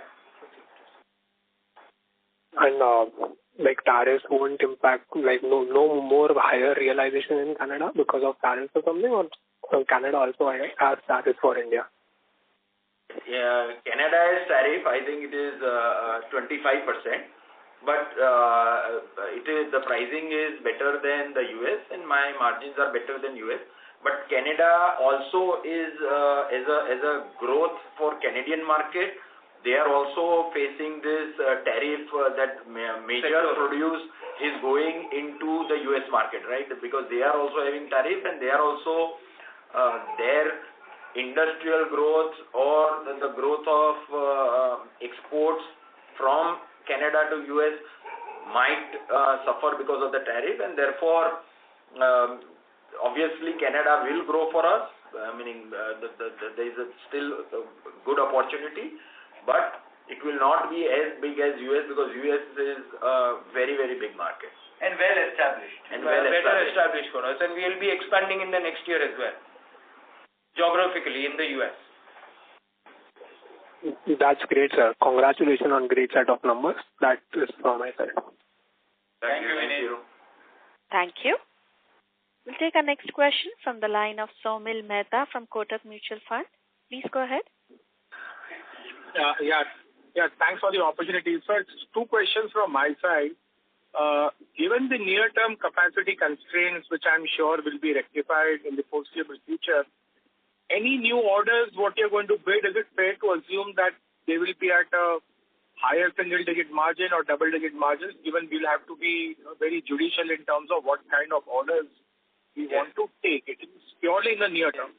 And like tariffs won't impact, like no more higher realization in Canada because of tariffs or something, or Canada also has tariffs for India? Yeah, Canada has tariff. I think it is 25%, but the pricing is better than the US, and my margins are better than US. But Canada also is as a growth for Canadian market. They are also facing this tariff that major produce is going into the US market, right? Because they are also having tariff, and they are also their industrial growth or the growth of exports from Canada to US might suffer because of the tariff, and therefore obviously Canada will grow for us, meaning there is still a good opportunity, but it will not be as big as US because US is a very, very big market. And well established. Better established for us, and we will be expanding in the next year as well, geographically in the US. That's great, sir. Congratulations on great set of numbers. That is from my side. Thank you. Thank you. We'll take our next question from the line of Somil Mehta from Kotak Mutual Fund. Please go ahead. Yeah. Thanks for the opportunity. So it's two questions from my side. Given the near-term capacity constraints, which I'm sure will be rectified in the foreseeable future, any new orders, what you're going to bid, is it fair to assume that they will be at a higher single-digit margin or double-digit margins, given we'll have to be very judicial in terms of what kind of orders we want to take? It is purely in the near term.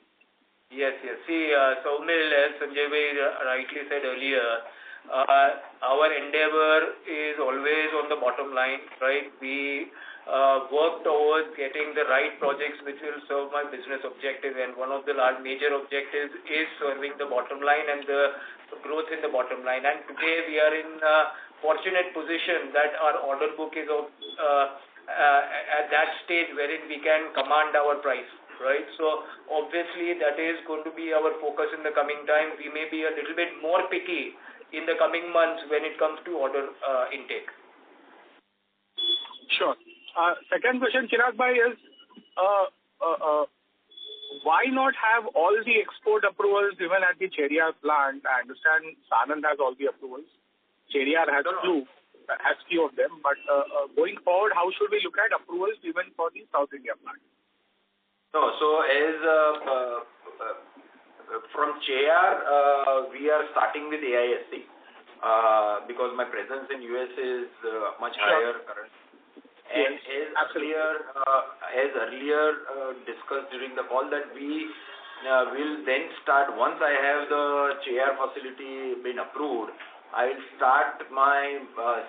Yes. See, Somil, as Sanjay Bhai rightly said earlier, our endeavor is always on the bottom line, right? We work towards getting the right projects which will serve my business objective, and one of the major objectives is serving the bottom line and the growth in the bottom line. And today we are in a fortunate position that our order book is at that stage wherein we can command our price. Right, so obviously that is going to be our focus in the coming time. We may be a little bit more picky in the coming months when it comes to order intake. Sure. Second question, Chirag Bhai, is why not have all the export approvals given at the Cheyyar plant? I understand Sanand has all the approvals. Cheyyar has few of them, but going forward, how should we look at approvals given for the South India plant? No, so as from Cheyyar, we are starting with AISC because my presence in US is much higher currently. And as earlier discussed during the call, that we will then start, once I have the Cheyyar facility been approved, I will start my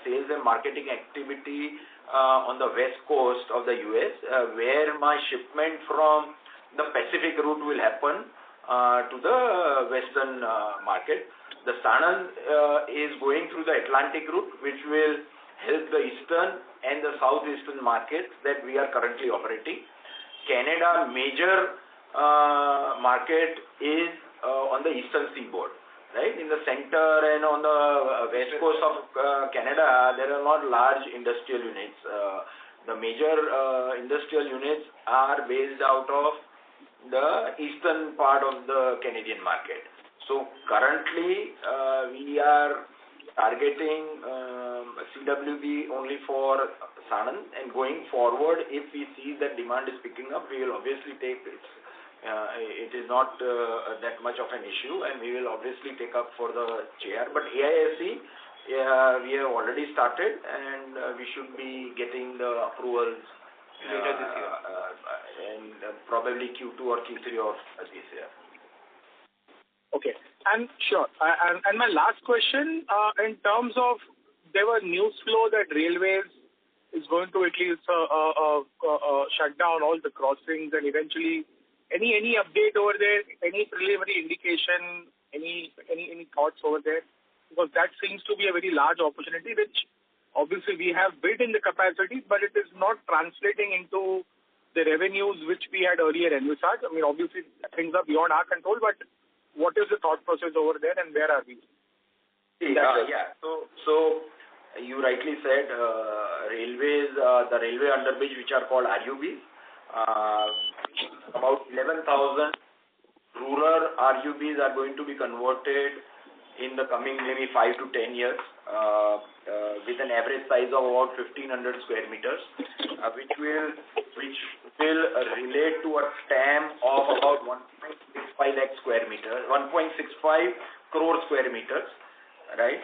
sales and marketing activity on the west coast of the US, where my shipment from the Pacific route will happen to the western market. The Sanand is going through the Atlantic route, which will help the eastern and the southeastern markets that we are currently operating. Canada major market is on the eastern seaboard. Right, in the center and on the west coast of Canada, there are not large industrial units. The major industrial units are based out of the eastern part of the Canadian market. So currently, we are targeting CWB only for Sanand, and going forward, if we see that demand is picking up, we will obviously take it. It is not that much of an issue, and we will obviously take up for the Cheyyar. But AISC, we have already started, and we should be getting the approvals later this year, and probably Q2 or Q3 of this year. Okay, and sure. And my last question, in terms of there was news flow that railways is going to at least shut down all the crossings, and eventually any update over there, any preliminary indication, any thoughts over there? Because that seems to be a very large opportunity, which obviously we have built in the capacity, but it is not translating into the revenues which we had earlier envisaged. I mean, obviously things are beyond our control, but what is the thought process over there, and where are we? So you rightly said, railways, the railway underbridge, which are called RUBs, about 11,000 rural RUBs are going to be converted in the coming maybe 5 to 10 years, with an average size of about 1,500 square meters, which will relate to a TAM of about 1.65 lakh square meters, 1.65 crore square meters, right?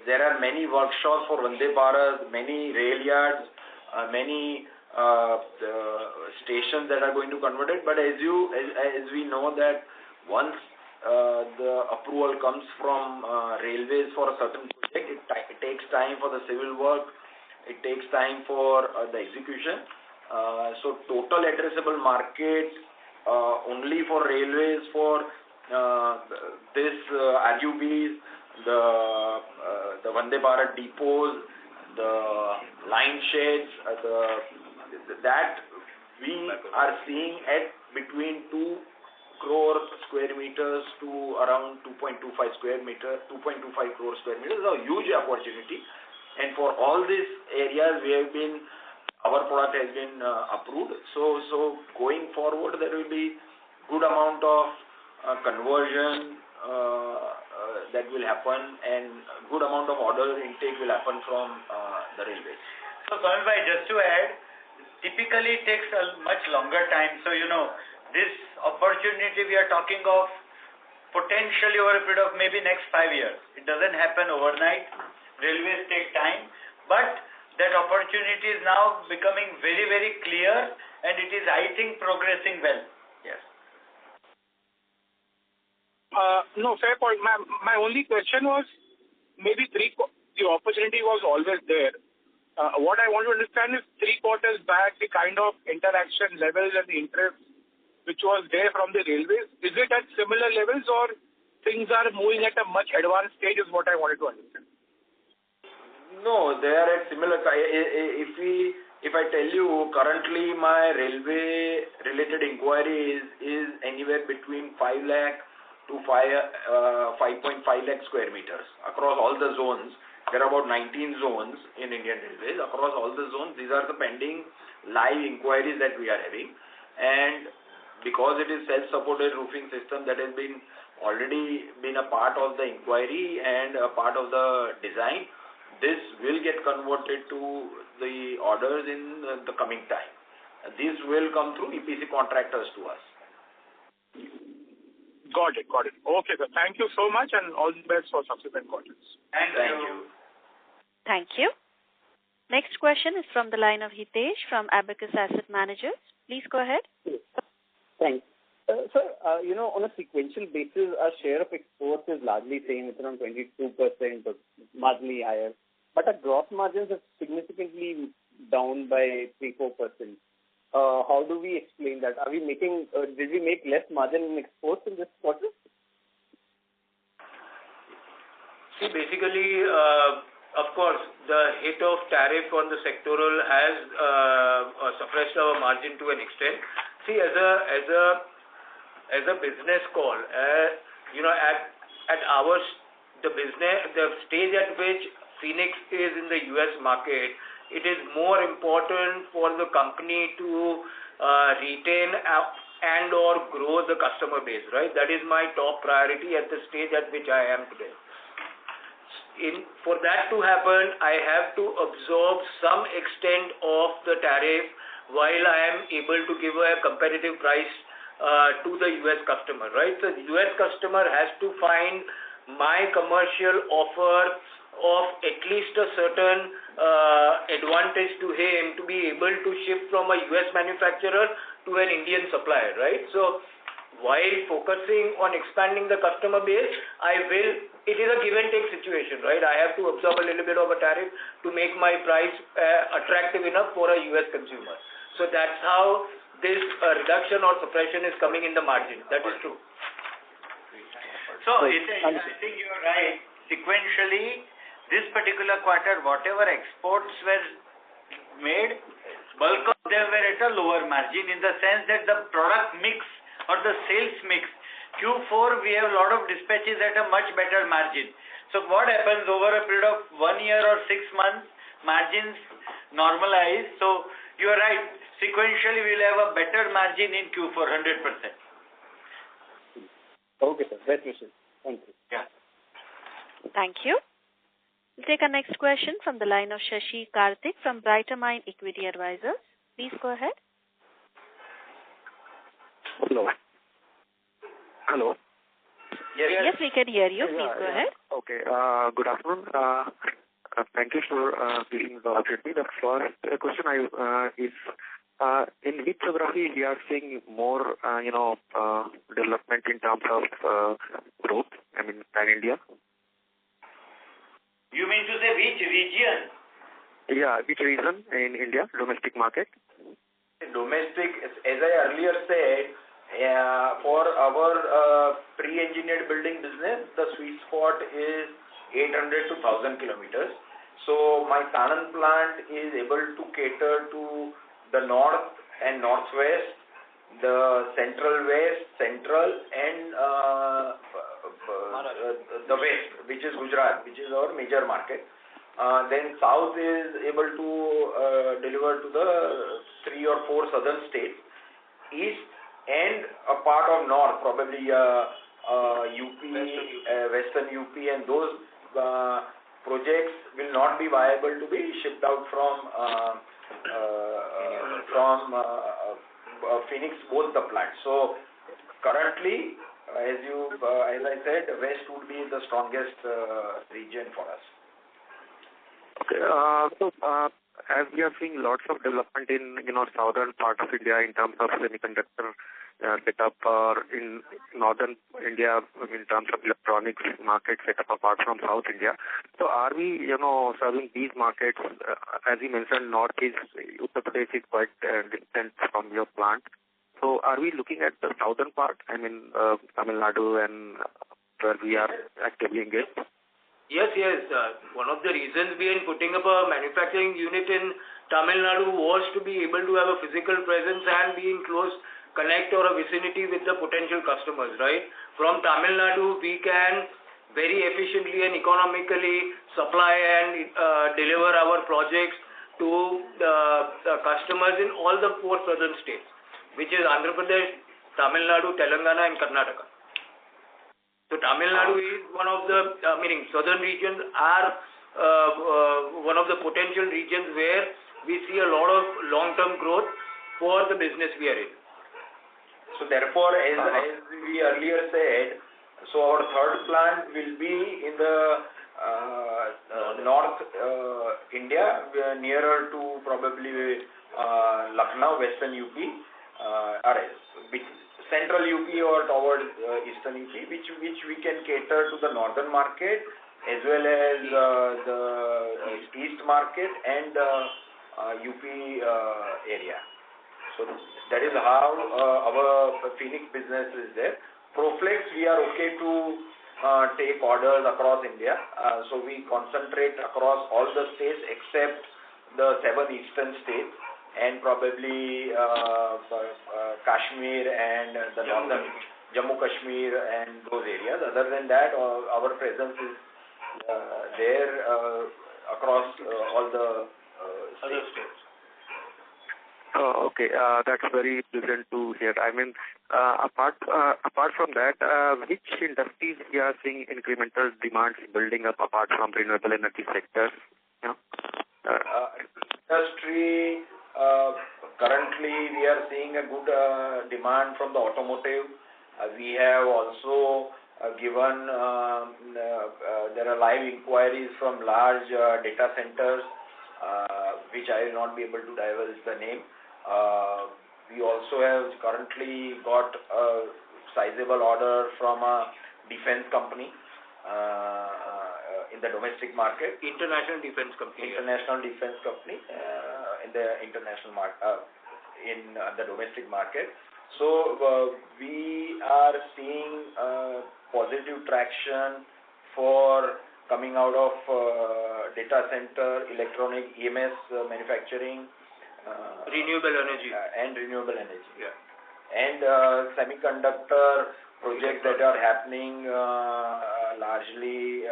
There are many workshops for Vande Bharat, many rail yards, many stations that are going to convert it. But as we know that once the approval comes from railways for a certain project, it takes time for the civil work, it takes time for the execution. So total addressable market only for railways, for this RUBs, the Vande Bharat depots, the line sheds, that we are seeing at between 2 crore square meters to around 2.25 crore square meters is a huge opportunity. And for all these areas, our product has been approved. So going forward, there will be good amount of conversion that will happen, and good amount of order intake will happen from the railways. So Kamal, just to add, typically it takes a much longer time. So this opportunity we are talking of potentially over a period of maybe next 5 years. It doesn't happen overnight. Railways take time, but that opportunity is now becoming very, very clear, and it is, I think, progressing well. Yes. No, fair point. My only question was, maybe the opportunity was always there. What I want to understand is 3 quarters back, the kind of interaction levels and the interest which was there from the railways, is it at similar levels, or things are moving at a much advanced stage is what I wanted to understand. No, they are at similar. If I tell you, currently my railway related inquiry is anywhere between 5 lakh to 5.5 lakh square meters across all the zones. There are about 19 zones in Indian Railways. Across all the zones, these are the pending live inquiries that we are having. And because it is self-supported roofing system that has already been a part of the inquiry and a part of the design, this will get converted to the orders in the coming time. This will come through EPC contractors to us. Got it. Okay, sir. Thank you so much, and all the best for subsequent quarters. Thank you. Thank you. Next question is from the line of Hitesh from Abacus Asset Managers. Please go ahead. Thanks. Sir, on a sequential basis, our share of exports is largely same. It's around 22%, or marginally higher. But our gross margins are significantly down by 3-4%. How do we explain that? Are we making? Did we make less margin in exports in this quarter? See, basically, of course, the hit of tariff on the sectoral has suppressed our margin to an extent. See, as a business call, at the stage at which Phoenix is in the US market, it is more important for the company to retain and or grow the customer base, right? That is my top priority at the stage at which I am today. For that to happen, I have to absorb some extent of the tariff while I am able to give a competitive price to the US customer, right? So the US customer has to find my commercial offer of at least a certain advantage to him to be able to shift from a US manufacturer to an Indian supplier, right? So while focusing on expanding the customer base, it is a give and take situation, right? I have to absorb a little bit of a tariff to make my price attractive enough for a US consumer. So that's how this reduction or suppression is coming in the margin. That is true. So, I think you are right. Sequentially, this particular quarter, whatever exports were made, bulk of them were at a lower margin in the sense that the product mix or the sales mix, Q4 we have a lot of dispatches at a much better margin. So what happens over a period of 1 year or 6 months, margins normalize. So you are right, sequentially we will have a better margin in Q4, 100%. Okay, sir. Best wishes. Thank you. Yeah. Thank you. We'll take our next question from the line of Shashi Karthik from Brighter Mind Equity Advisors. Please go ahead. Hello. Hello. Yes, we can hear you. Please go ahead. Okay. Good afternoon. Thank you for giving the opportunity. The first question is, in which geography we are seeing more, development in terms of growth? I mean, pan-India. You mean to say which region? Yeah, which region in India, domestic market? Domestic, as I earlier said, for our pre-engineered building business, the sweet spot is 800 to 1000 kilometers. So my Sanand plant is able to cater to the north and northwest, the central west, central, and the west, which is Gujarat, which is our major market. Then south is able to deliver to the 3 or 4 southern states. East and a part of north, probably UP, western UP, and those projects will not be viable to be shipped out from Phoenix, both the plants. So currently, as I said, west would be the strongest region for us. Okay. As we are seeing lots of development in southern part of India in terms of semiconductor setup, or in northern India in terms of electronics market setup apart from South India. So are we serving these markets? As you mentioned, north is Uttar Pradesh is quite distant from your plant. So are we looking at the southern part? I mean, Tamil Nadu, and where we are actively engaged? Yes. One of the reasons behind putting up a manufacturing unit in Tamil Nadu was to be able to have a physical presence and be in close connect or a vicinity with the potential customers, right? From Tamil Nadu, we can very efficiently and economically supply and deliver our projects to the customers in all the 4 southern states, which is Andhra Pradesh, Tamil Nadu, Telangana, and Karnataka. So Tamil Nadu is one of the, southern regions are one of the potential regions where we see a lot of long-term growth for the business we are in. So therefore, as we earlier said, so our third plant will be in the North India, nearer to probably Lucknow, Western UP, or Central UP or towards Eastern UP, which we can cater to the northern market as well as the East market and UP area. So that is how our Phoenix business is there. Proflex, we are okay to take orders across India. So we concentrate across all the states except the 7 eastern states and probably Kashmir and the northern Jammu Kashmir and those areas. Other than that, our presence is there across all the other states. Oh, okay. That's very pleasant to hear. I mean, apart from that, which industries we are seeing incremental demands building up apart from renewable energy sectors? Industry, currently we are seeing a good demand from the automotive. We have also given, there are live inquiries from large data centers, which I will not be able to divulge the name. We also have currently got sizable order from a defense company in the domestic market. International defense company. International defense company in the international market, in the domestic market. So we are seeing positive traction for coming out of data center, electronic EMS manufacturing, renewable energy, and renewable energy. Yeah. And semiconductor projects that are happening largely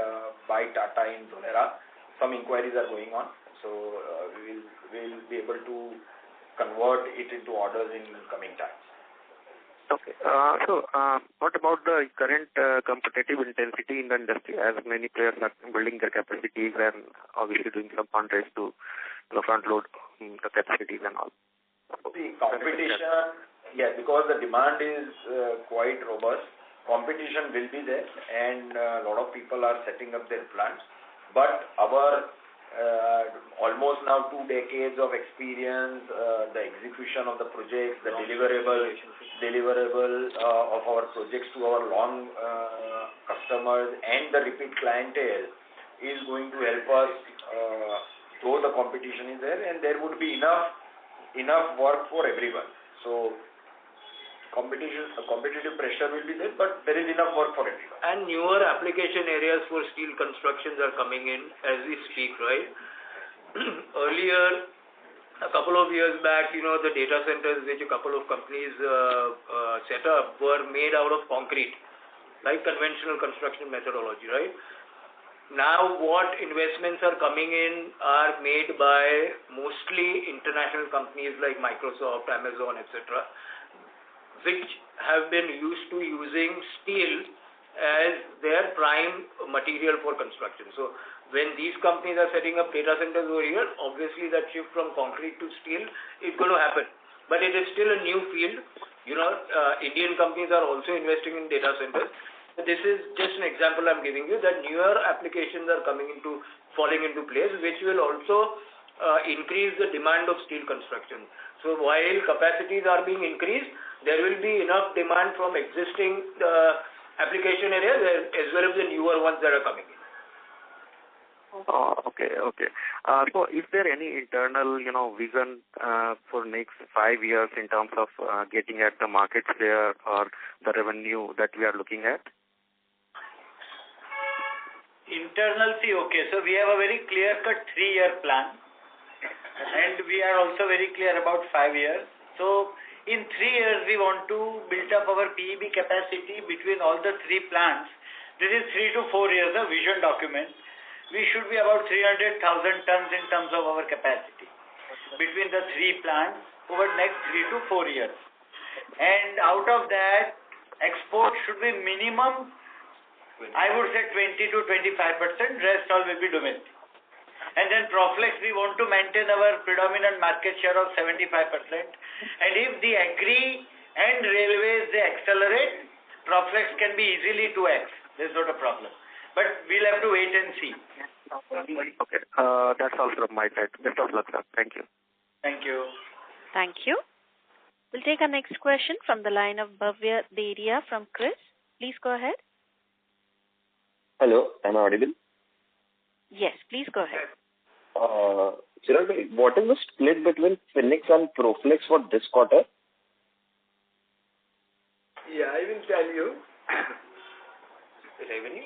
by Tata in Dholera. Some inquiries are going on, so we'll be able to convert it into orders in coming times. Okay. So, what about the current competitive intensity in the industry, as many players are building their capacities and obviously doing some fundraise to front load the capacities and all? The competition, yeah, because the demand is quite robust. Competition will be there, and a lot of people are setting up their plants. But our almost now 2 decades of experience, the execution of the projects, the deliverable of our projects to our long customers and the repeat clientele is going to help us, though the competition is there, and there would be enough work for everyone. So competitive pressure will be there, but there is enough work for everyone. And newer application areas for steel constructions are coming in as we speak, right? Earlier, a couple of years back, the data centers which a couple of companies set up were made out of concrete, like conventional construction methodology, right? Now what investments are coming in are made by mostly international companies like Microsoft, Amazon, etc., which have been used to using steel as their prime material for construction. So when these companies are setting up data centers over here, obviously that shift from concrete to steel is going to happen. But it is still a new field. Indian companies are also investing in data centers. This is just an example I'm giving you that newer applications are falling into place, which will also increase the demand of steel construction. So while capacities are being increased, there will be enough demand from existing application areas as well as the newer ones that are coming in. Okay. So is there any internal, vision for next 5 years in terms of getting at the market share or the revenue that we are looking at? Internal, so we have a very clear-cut 3-year plan, and we are also very clear about 5 years. So in 3 years, we want to build up our PEB capacity between all the 3 plants. This is 3 to 4 years, a vision document. We should be about 300,000 tons in terms of our capacity between the 3 plants over the next 3 to 4 years. And out of that, export should be minimum, I would say 20 to 25%, rest all will be domestic. And then Proflex, we want to maintain our predominant market share of 75%. And if the agri and railways, they accelerate, Proflex can be easily 2x. There's not a problem. But we'll have to wait and see. Okay. That's all from my side. Best of luck, sir. Thank you. Thank you. Thank you. We'll take our next question from the line of Bhavya Deria from Chris. Please go ahead. Hello, am I audible? Yes, please go ahead. Chirag, what is the split between Phoenix and Proflex for this quarter? Yeah, I will tell you. Revenue?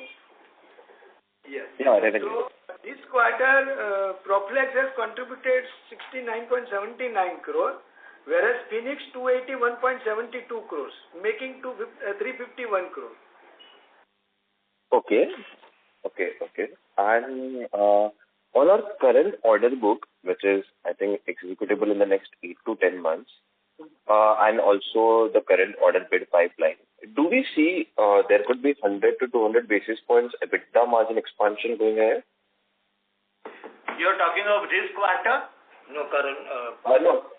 Yes. Yeah, revenue. So, this quarter, Proflex has contributed 69.79 crore, whereas Phoenix 281.72 crores, making 351 crore. Okay. And on our current order book, which is, I think, executable in the next 8 to 10 months, and also the current order bid pipeline, do we see there could be 100 to 200 basis points EBITDA margin expansion going ahead? You're talking of this quarter? No, current.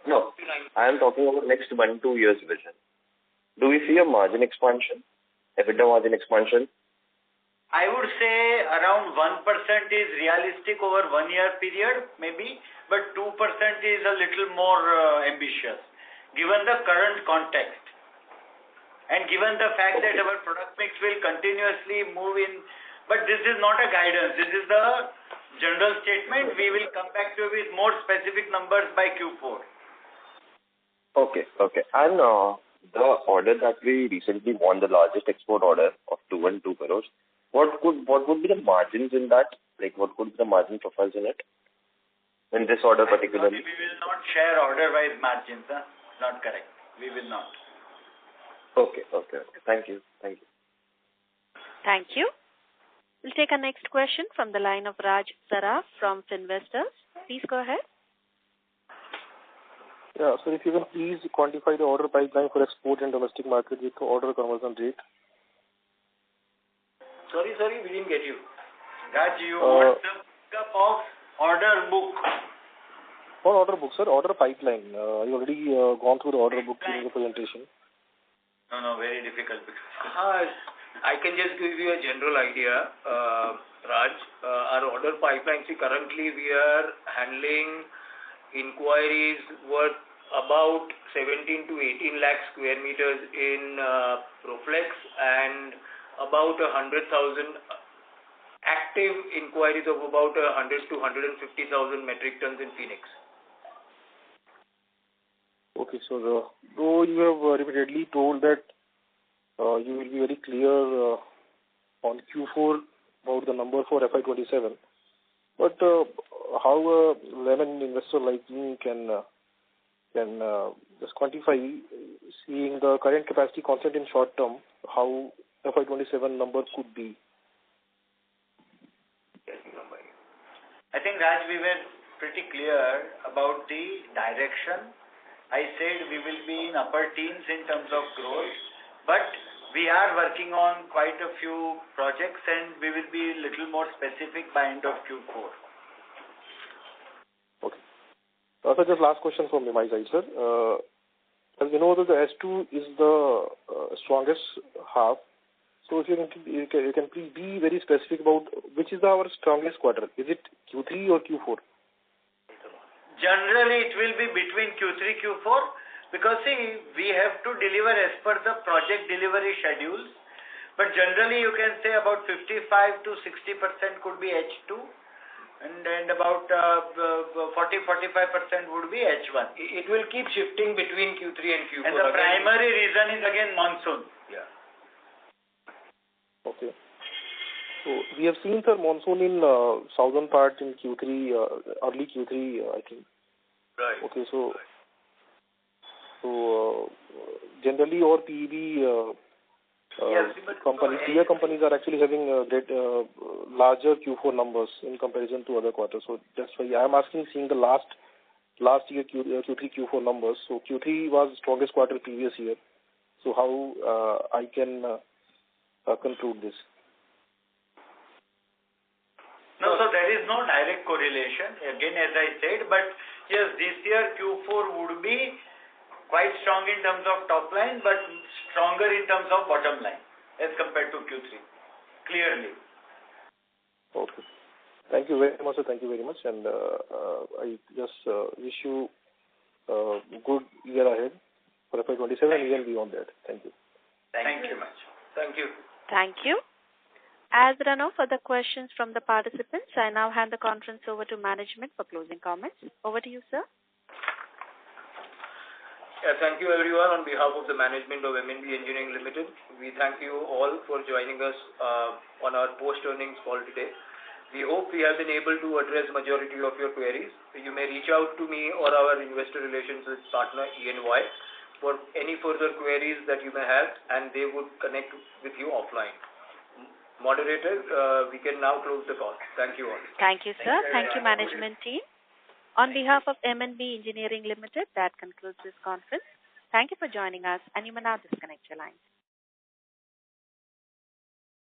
No. I am talking about next 1-2 years vision. Do we see a margin expansion, EBITDA margin expansion? I would say around 1% is realistic over 1 year period, maybe, but 2% is a little more ambitious, given the current context. And given the fact that our product mix will continuously move in, but this is not a guidance, this is the general statement. We will come back to you with more specific numbers by Q4. Okay. And the order that we recently won, the largest export order of 212 crores, what would be the margins in that? Like, what could be the margin profiles in it? In this order particularly? We will not share order-wise margins. Not correct. We will not. Okay. Thank you. Thank you. We'll take our next question from the line of Raj Saraf from Finvestors. Please go ahead. Yeah, so if you can please quantify the order pipeline for export and domestic market with the order conversion rate. Sorry, we didn't get you. Raj, you want the pickup of order book? Not order book, sir. Order pipeline. You already gone through the order book in the presentation. No, very difficult. I can just give you a general idea, Raj. Our order pipeline, currently we are handling inquiries worth about 17 to 18 lakh square meters in Proflex and about 100,000 active inquiries of about 100 to 150,000 metric tons in Phoenix. Okay, so though you have repeatedly told that you will be very clear on Q4 about the number for FY27, but how a layman investor like me can just quantify, seeing the current capacity constant in short term, how FY27 number could be? I think, Raj, we were pretty clear about the direction. I said we will be in upper teens in terms of growth, but we are working on quite a few projects and we will be a little more specific by end of Q4. Okay. So just last question from my side, sir. As you know that the S2 is the strongest half, so if you can please be very specific about which is our strongest quarter. Is it Q3 or Q4? Generally, it will be between Q3, Q4, because see, we have to deliver as per the project delivery schedules, but generally you can say about 55 to 60% could be H2, and about 40-45% would be H1. It will keep shifting between Q3 and Q4. And the primary reason is again monsoon. Yeah. Okay. So we have seen, sir, monsoon in southern part in Q3, early Q3, I think. Right. Okay, so generally our PEB companies, peer companies are actually having larger Q4 numbers in comparison to other quarters. So that's why I am asking, seeing the last year Q3 Q4 numbers. So Q3 was strongest quarter previous year. So how I can conclude this? No, so there is no direct correlation, again as I said, but yes, this year Q4 would be quite strong in terms of top line, but stronger in terms of bottom line as compared to Q3, clearly. Okay. Thank you very much, sir. Thank you very much. And I just wish you a good year ahead for FY27 and even beyond that. Thank you. Thank you much. Thank you. Thank you. As there are no further questions from the participants, I now hand the conference over to management for closing comments. Over to you, sir. Yeah, thank you everyone on behalf of the management of MNB Engineering Limited. We thank you all for joining us on our post-earnings call today. We hope we have been able to address majority of your queries. You may reach out to me or our investor relations partner ENY for any further queries that you may have, and they would connect with you offline. Moderator, we can now close the call. Thank you all. Thank you, sir. Thank you, management team. On behalf of MNB Engineering Limited, that concludes this conference. Thank you for joining us, and you may now disconnect your lines.